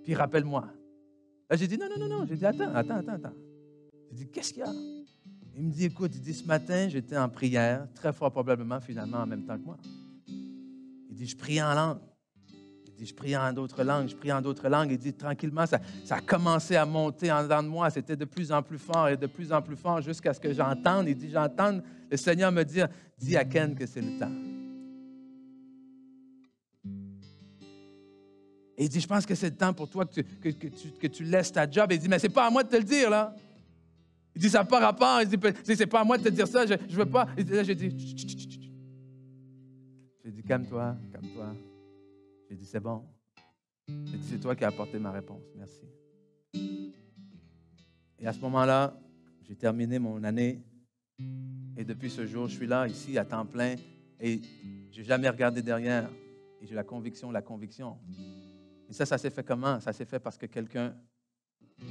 Puis rappelle-moi. Là, j'ai dit, non. J'ai dit, attends. J'ai dit, qu'est-ce qu'il y a? Il me dit, écoute, ce matin, j'étais en prière, très fort probablement, finalement, en même temps que moi. Il dit, je priais en langue. Il dit, je priais en d'autres langues. Il dit, tranquillement, ça a commencé à monter en dedans de moi. C'était de plus en plus fort et de plus en plus fort jusqu'à ce que j'entende. Il dit, j'entends le Seigneur me dire, dis à Ken que c'est le temps. Et il dit, je pense que c'est le temps pour toi que tu laisses ta job. Et il dit, mais c'est pas à moi de te le dire, là. Il dit, ça n'a pas rapport. Il dit, c'est pas à moi de te dire ça, je veux pas. Et là, j'ai dit, chut. J'ai dit, calme-toi. J'ai dit, c'est bon. J'ai dit, c'est toi qui as apporté ma réponse. Merci. Et à ce moment-là, j'ai terminé mon année. Et depuis ce jour, je suis là, ici, à temps plein. Et je n'ai jamais regardé derrière. Et j'ai la conviction. Et ça s'est fait comment? Ça s'est fait parce que quelqu'un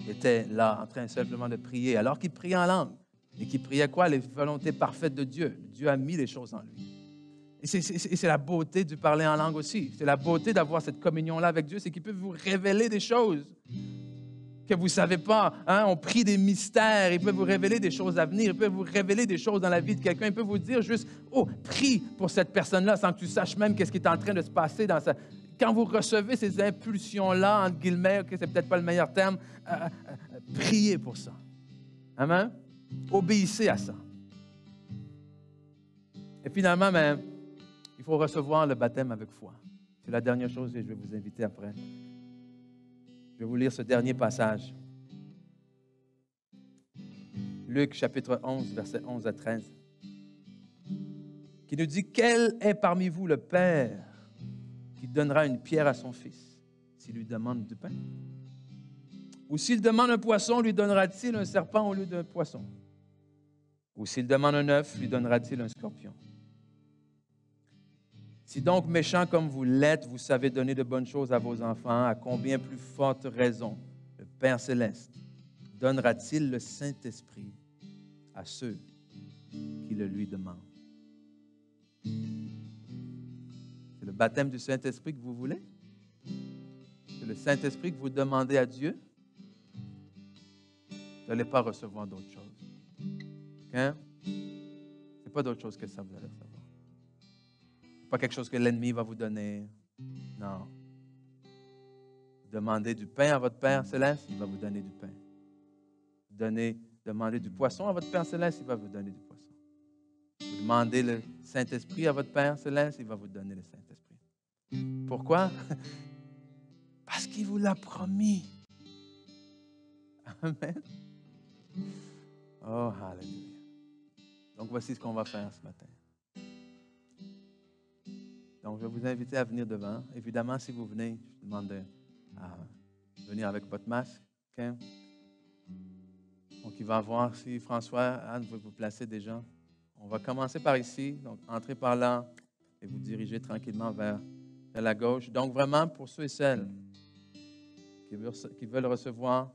était là, en train simplement de prier, alors qu'il priait en langue. Et qu'il priait quoi? Les volontés parfaites de Dieu. Dieu a mis les choses en lui. Et c'est la beauté du parler en langue aussi. C'est la beauté d'avoir cette communion-là avec Dieu, c'est qu'il peut vous révéler des choses que vous ne savez pas. Hein? On prie des mystères, il peut vous révéler des choses à venir, il peut vous révéler des choses dans la vie de quelqu'un, il peut vous dire juste, oh, prie pour cette personne-là sans que tu saches même qu'est-ce qui est en train de se passer dans sa... Quand vous recevez ces impulsions-là, entre guillemets, okay, c'est peut-être pas le meilleur terme, priez pour ça. Amen? Obéissez à ça. Et finalement, il faut recevoir le baptême avec foi. C'est la dernière chose et je vais vous inviter après. Je vais vous lire ce dernier passage. Luc, chapitre 11, versets 11 à 13. Qui nous dit, « Quel est parmi vous le Père qui donnera une pierre à son fils s'il lui demande du pain? Ou s'il demande un poisson, lui donnera-t-il un serpent au lieu d'un poisson? Ou s'il demande un œuf, lui donnera-t-il un scorpion? Si donc méchants comme vous l'êtes, vous savez donner de bonnes choses à vos enfants, à combien plus forte raison le Père céleste donnera-t-il le Saint-Esprit à ceux qui le lui demandent? » C'est le baptême du Saint-Esprit que vous voulez? C'est le Saint-Esprit que vous demandez à Dieu? Vous n'allez pas recevoir d'autre chose. Hein? Ce n'est pas d'autre chose que ça, vous allez recevoir. Ce n'est pas quelque chose que l'ennemi va vous donner. Non. Demandez du pain à votre Père céleste, il va vous donner du pain. Demandez du poisson à votre Père céleste, il va vous donner du poisson. Vous demandez le Saint-Esprit à votre Père céleste, il va vous donner le Saint-Esprit. Pourquoi? Parce Parce qu'il vous l'a promis. Amen. Oh, hallelujah. Donc, voici ce qu'on va faire ce matin. Donc, je vais vous inviter à venir devant. Évidemment, si vous venez, je vous demande de venir avec votre masque. Okay? Donc, il va voir si François, Anne, vous placez des gens. On va commencer par ici. Donc, entrez par là et vous dirigez tranquillement vers la gauche. Donc, vraiment, pour ceux et celles qui veulent recevoir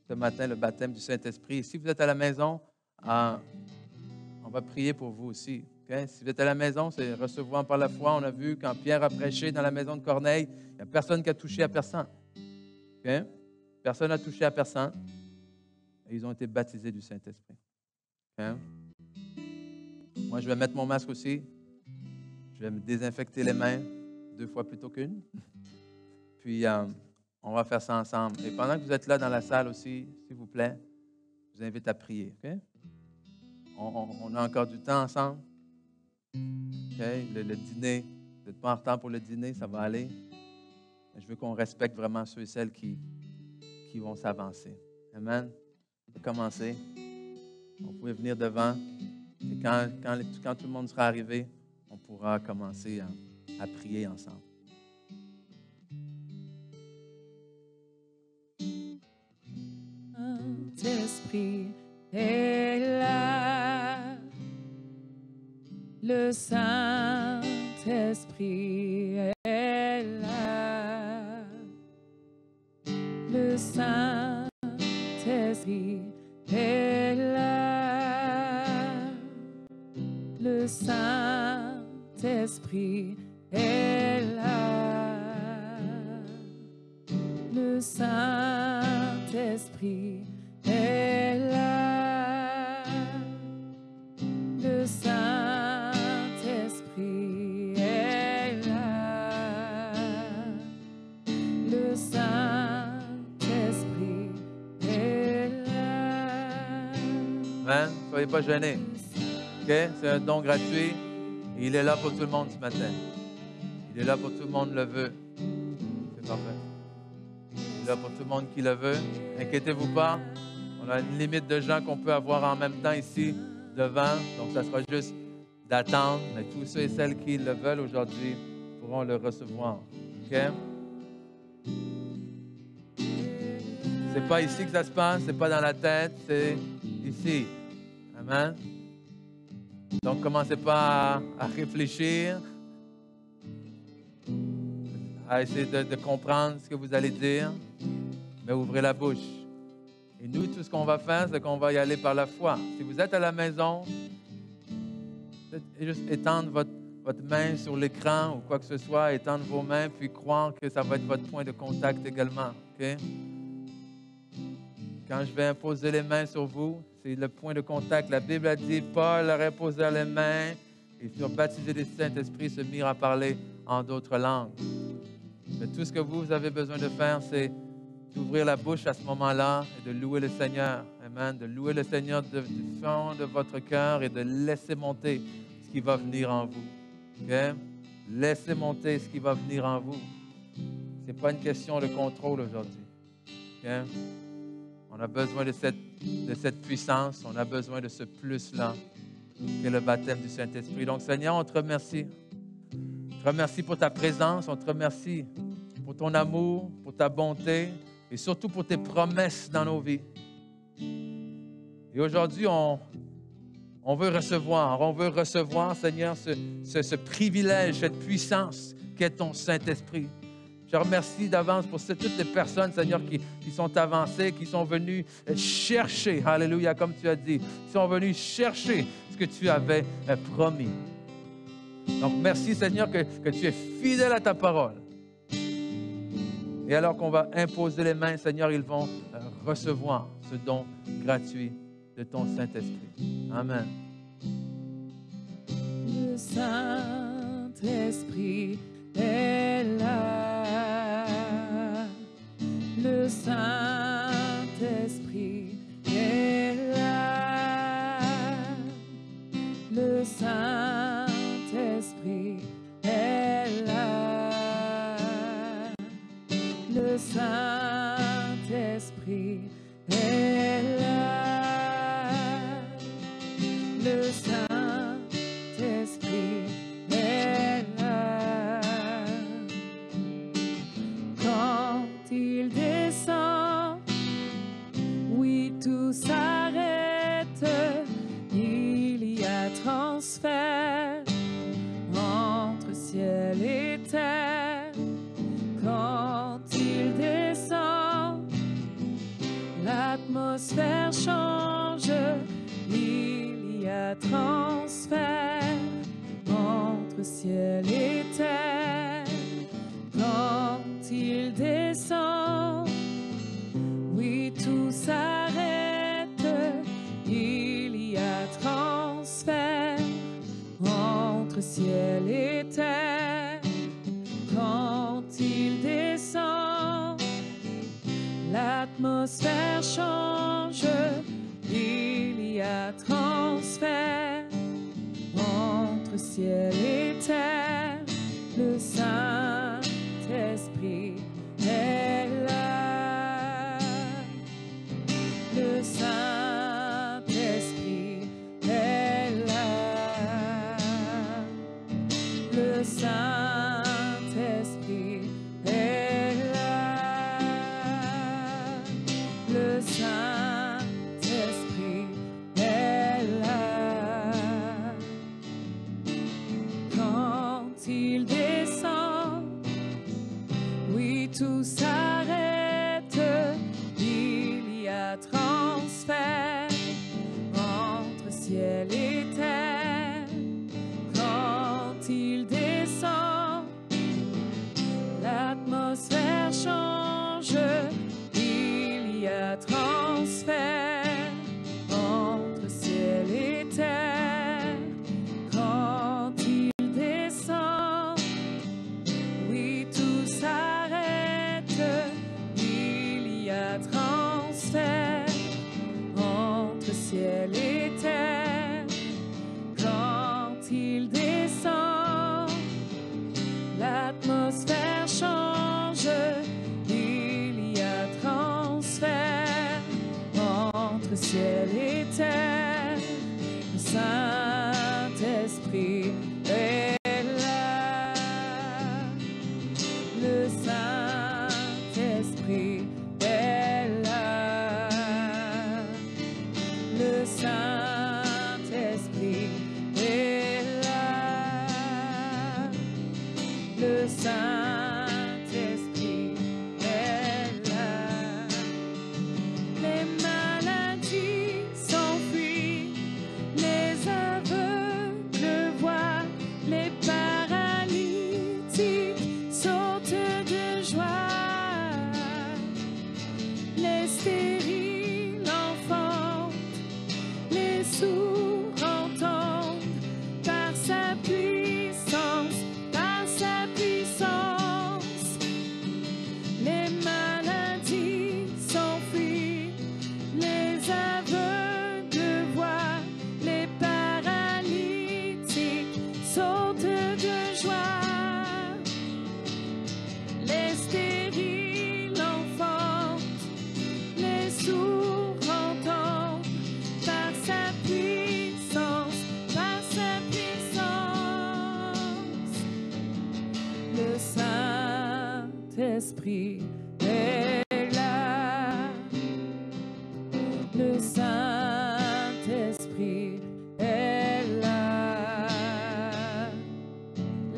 ce matin le baptême du Saint-Esprit. Si vous êtes à la maison, on va prier pour vous aussi. Okay? Si vous êtes à la maison, c'est recevoir par la foi. On a vu quand Pierre a prêché dans la maison de Corneille, il n'y a personne qui a touché à personne. Okay? Personne n'a touché à personne. Et ils ont été baptisés du Saint-Esprit. Okay? Moi, je vais mettre mon masque aussi. Je vais me désinfecter les mains 2 fois plutôt qu'une. Puis, on va faire ça ensemble. Et pendant que vous êtes là dans la salle aussi, s'il vous plaît, je vous invite à prier. Okay? On a encore du temps ensemble. Okay? Le dîner, vous n'êtes pas en retard pour le dîner, ça va aller. Je veux qu'on respecte vraiment ceux et celles qui vont s'avancer. Amen. On peut commencer. Vous pouvez venir devant. Et quand tout le monde sera arrivé, on pourra commencer à prier ensemble. Saint-Esprit est là. Le Saint-Esprit est là. Le Saint-Esprit est là. Le Saint-Esprit est là. Le Saint-Esprit est là. Le Saint-Esprit est là. Le Saint-Esprit est là. Amen. Soyez pas gênés. Okay? C'est un don gratuit. Et il est là pour tout le monde ce matin. Il est là pour tout le monde le veut. C'est parfait. Il est là pour tout le monde qui le veut. Inquiétez-vous pas. On a une limite de gens qu'on peut avoir en même temps ici devant. Donc, ça sera juste d'attendre. Mais tous ceux et celles qui le veulent aujourd'hui pourront le recevoir. OK? C'est pas ici que ça se passe. C'est pas dans la tête. C'est ici. Amen. Donc, commencez pas à réfléchir, à essayer de comprendre ce que vous allez dire, mais ouvrez la bouche. Et nous, tout ce qu'on va faire, c'est qu'on va y aller par la foi. Si vous êtes à la maison, juste étendre votre main sur l'écran ou quoi que ce soit, étendre vos mains, puis croire que ça va être votre point de contact également. Okay? Quand je vais imposer les mains sur vous, c'est le point de contact. La Bible a dit, Paul leur imposa les mains, ils furent baptisés du Saint-Esprit, se mirent à parler en d'autres langues. Mais tout ce que vous avez besoin de faire, c'est d'ouvrir la bouche à ce moment-là et de louer le Seigneur. Amen. De louer le Seigneur du fond de votre cœur et de laisser monter ce qui va venir en vous. Okay? Laissez monter ce qui va venir en vous. Ce n'est pas une question de contrôle aujourd'hui. Okay? On a besoin de cette puissance. On a besoin de ce plus-là qui est le baptême du Saint-Esprit. Donc, Seigneur, on te remercie. On te remercie pour ta présence. On te remercie pour ton amour, pour ta bonté et surtout pour tes promesses dans nos vies. Et aujourd'hui, on veut recevoir, Seigneur, ce privilège, cette puissance qu'est ton Saint-Esprit. Je remercie d'avance pour toutes les personnes, Seigneur, qui sont avancées, qui sont venues chercher, alléluia, comme tu as dit, qui sont venus chercher ce que tu avais promis. Donc, merci, Seigneur, que tu es fidèle à ta parole. Et alors qu'on va imposer les mains, Seigneur, ils vont recevoir ce don gratuit de ton Saint-Esprit. Amen. Le Saint-Esprit est là. Le Saint-Esprit est là. Le Saint-Esprit est là. Le Saint-Esprit est là. Le Saint-Esprit est là. Quand il descend, oui, tout s'arrête. Il y a transfert entre ciel et terre. Quand il descend, l'atmosphère change. Il y a transfert entre ciel et terre. Quand il descend, oui, tout s'arrête. Il y a transfert entre ciel et terre. Quand il descend, l'atmosphère change. Il y a transfert entre ciel et terre. Le Saint-Esprit est là. Le Saint-Esprit est là. Le Saint-Esprit est là. Le Saint-Esprit est là. Quand il descend, oui, tout s'arrête. Il y a transfert entre ciel et terre. Quand il descend, l'atmosphère change. Il y a transfert entre ciel et terre. Quand il descend, oui, tout s'arrête. Il y a transfert entre ciel et terre. Quand il descend, l'atmosphère change. Il y a transfert entre ciel et terre. Le Saint-Esprit est là. Le Saint-Esprit est là. Le Saint-Esprit est là. Le Saint-Esprit est là. Les maladies s'enfuient, les aveugles voient, les paralytiques sautent de joie, les stériles enfantent, les sourds entendent par sa puissance, par sa puissance. Les maladies s'enfuient, les aveugles voient, les paralytiques sautent de joie, les stériles enfantent, les sourds entendent par sa puissance, par sa puissance. Le Saint-Esprit est là. Le Saint-Esprit est là.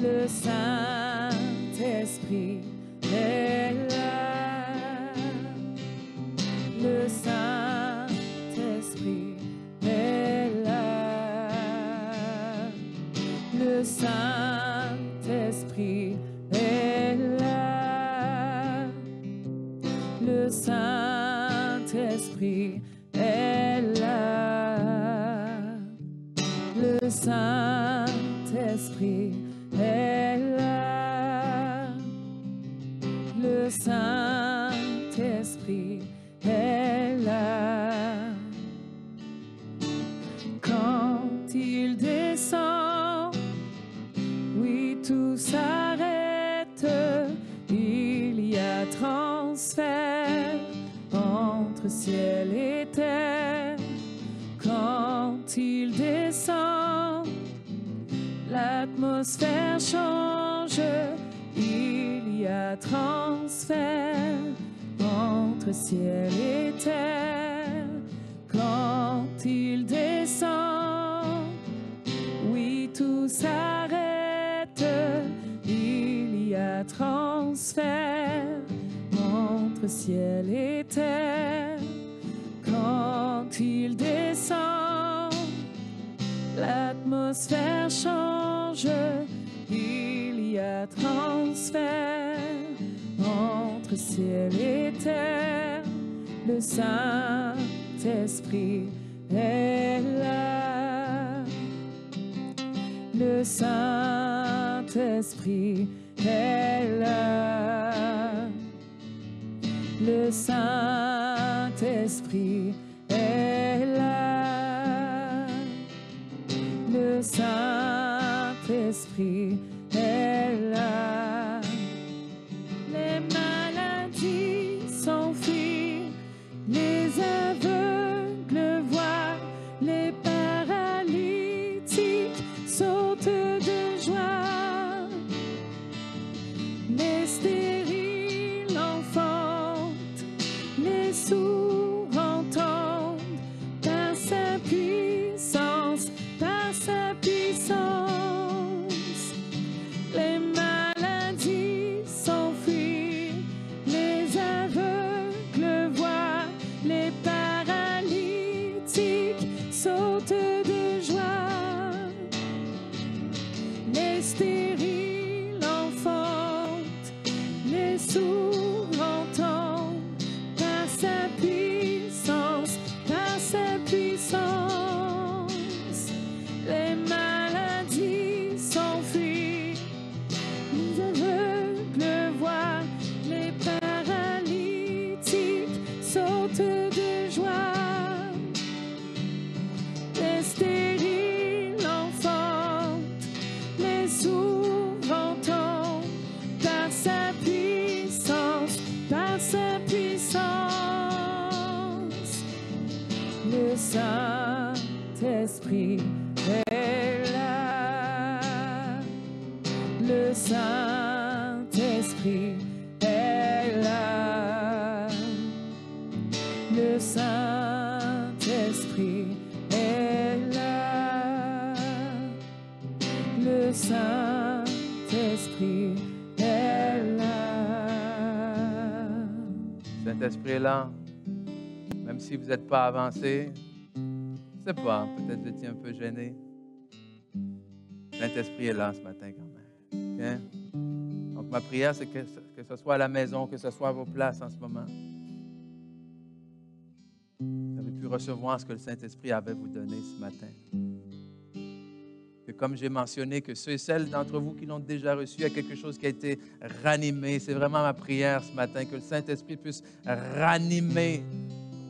Le Saint-Esprit est là. Le Saint-Esprit est là. Le Saint-Esprit est là. Le Saint-Esprit est là. Le Saint-Esprit est là. Le Saint-Esprit est là. Quand il descend, oui, tout s'arrête. Il y a transfert entre ciel et terre. Quand il descend, l'atmosphère change, il y a transfert entre ciel et terre. Quand il descend, oui, tout s'arrête, il y a transfert entre ciel et terre. Quand il descend, l'atmosphère change, il y a transfert entre ciel et terre. Le Saint-Esprit est là. Le Saint-Esprit est là. Le Saint-Esprit est là. Le Saint-Esprit est là. Les maladies s'enfuient, les aveugles voient, les paralytiques sautent de joie. Les stériles enfantent, les sourds entendent, par sa puissance, par sa puissance. Les maladies s'enfuient, les aveugles voient, les paralytiques sautent de joie. Les stériles enfantent, les sourds entendent, par sa puissance, par sa puissance. Les maladies s'enfuient, les aveugles voient, les paralytiques sautent de joie. Les stériles enfantent, les sourds entendent, par sa puissance, par sa puissance. Le Saint-Esprit est là. Le Saint-Esprit est là. Le Saint-Esprit est là. Le Saint-Esprit est là. Saint-Esprit est là. Même si vous n'êtes pas avancé, je ne sais pas, peut-être vous étiez un peu gêné. Saint-Esprit est là ce matin quand même. OK? Donc ma prière, c'est que ce soit à la maison, que ce soit à vos places en ce moment. Vous avez pu recevoir ce que le Saint-Esprit avait vous donné ce matin. Que comme j'ai mentionné, que ceux et celles d'entre vous qui l'ont déjà reçu, il y a quelque chose qui a été ranimé. C'est vraiment ma prière ce matin, que le Saint-Esprit puisse ranimer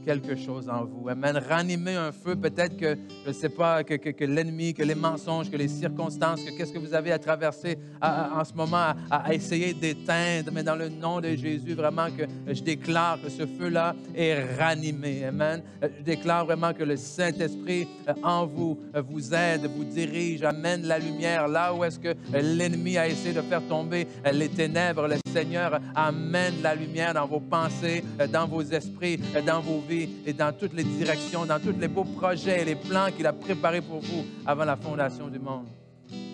quelque chose en vous. Amen. Ranimer un feu, peut-être que, je ne sais pas, que l'ennemi, que les mensonges, que les circonstances, que qu'est-ce que vous avez à traverser en ce moment, à essayer d'éteindre. Mais dans le nom de Jésus, vraiment que je déclare que ce feu-là est ranimé. Amen. Je déclare vraiment que le Saint-Esprit en vous vous aide, vous dirige, amène la lumière là où est-ce que l'ennemi a essayé de faire tomber les ténèbres. Le Seigneur amène la lumière dans vos pensées, dans vos esprits, dans vos vies et dans toutes les directions, dans tous les beaux projets et les plans qu'il a préparés pour vous avant la fondation du monde.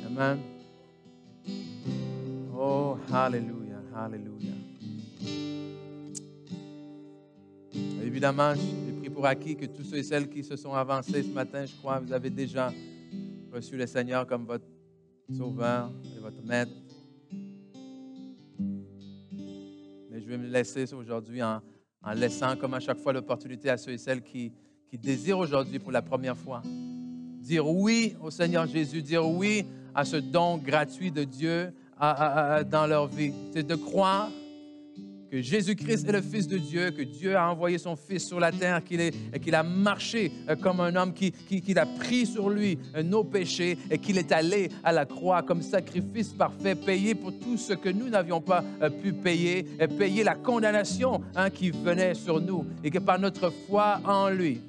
Amen. Oh, hallelujah, hallelujah. Évidemment, j'ai pris pour acquis que tous ceux et celles qui se sont avancés ce matin, je crois, vous avez déjà reçu le Seigneur comme votre Sauveur et votre Maître. Mais je vais me laisser aujourd'hui en laissant, comme à chaque fois, l'opportunité à ceux et celles qui désirent aujourd'hui pour la première fois dire oui au Seigneur Jésus, dire oui à ce don gratuit de Dieu dans leur vie. C'est de croire que Jésus-Christ est le Fils de Dieu, que Dieu a envoyé son Fils sur la terre, qu'il a marché comme un homme, qu'il a pris sur lui nos péchés et qu'il est allé à la croix comme sacrifice parfait, payer pour tout ce que nous n'avions pas pu payer, payer la condamnation qui venait sur nous et que par notre foi en lui,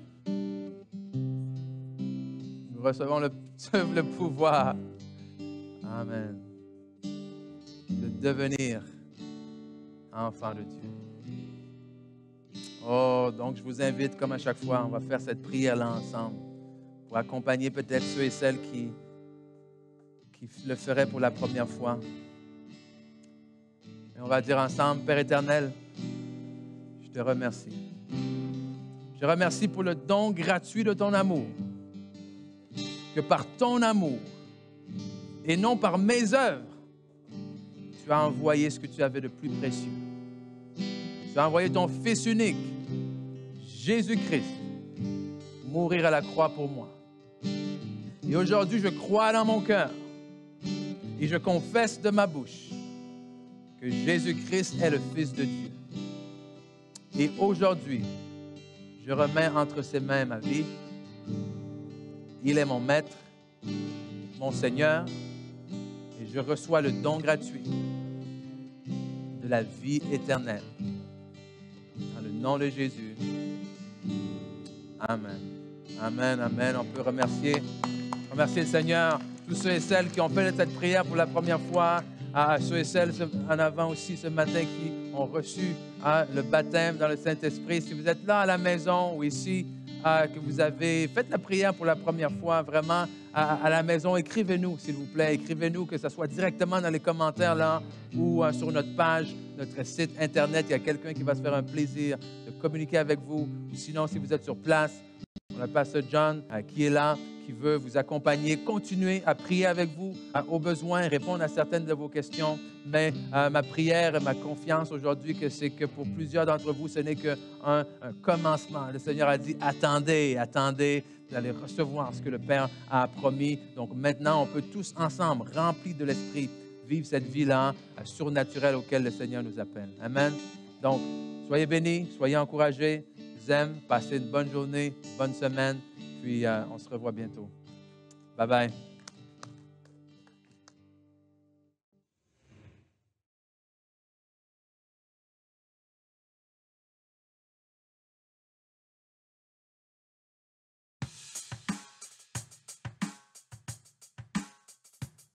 nous recevons le pouvoir, amen, de devenir enfant de Dieu. Oh, donc je vous invite, comme à chaque fois, on va faire cette prière-là ensemble pour accompagner peut-être ceux et celles qui le feraient pour la première fois. Et on va dire ensemble, Père éternel, je te remercie. Je te remercie pour le don gratuit de ton amour, que par ton amour et non par mes œuvres, tu as envoyé ce que tu avais de plus précieux. Tu as envoyé ton Fils unique, Jésus-Christ, mourir à la croix pour moi. Et aujourd'hui, je crois dans mon cœur et je confesse de ma bouche que Jésus-Christ est le Fils de Dieu. Et aujourd'hui, je remets entre ses mains ma vie. Il est mon Maître, mon Seigneur, et je reçois le don gratuit de la vie éternelle. Dans le nom de Jésus. Amen. Amen, amen. On peut remercier le Seigneur, tous ceux et celles qui ont fait cette prière pour la première fois, à ceux et celles en avant aussi ce matin qui ont reçu le baptême dans le Saint-Esprit. Si vous êtes là à la maison ou ici, que vous avez fait la prière pour la première fois, vraiment à la maison, écrivez-nous, s'il vous plaît. Écrivez-nous, que ce soit directement dans les commentaires là ou sur notre page, notre site Internet. Il y a quelqu'un qui va se faire un plaisir de communiquer avec vous. Ou sinon, si vous êtes sur place, on a Pasteur John qui est là, qui veut vous accompagner, continuer à prier avec vous au besoin, répondre à certaines de vos questions. Mais ma prière et ma confiance aujourd'hui, c'est que pour plusieurs d'entre vous, ce n'est qu'un commencement. Le Seigneur a dit, attendez, attendez, vous allez recevoir ce que le Père a promis. Donc maintenant, on peut tous ensemble, remplis de l'Esprit, vivre cette vie-là surnaturelle auquel le Seigneur nous appelle. Amen. Donc, soyez bénis, soyez encouragés. Je vous aime. Passez une bonne journée, bonne semaine. Puis, on se revoit bientôt. Bye bye.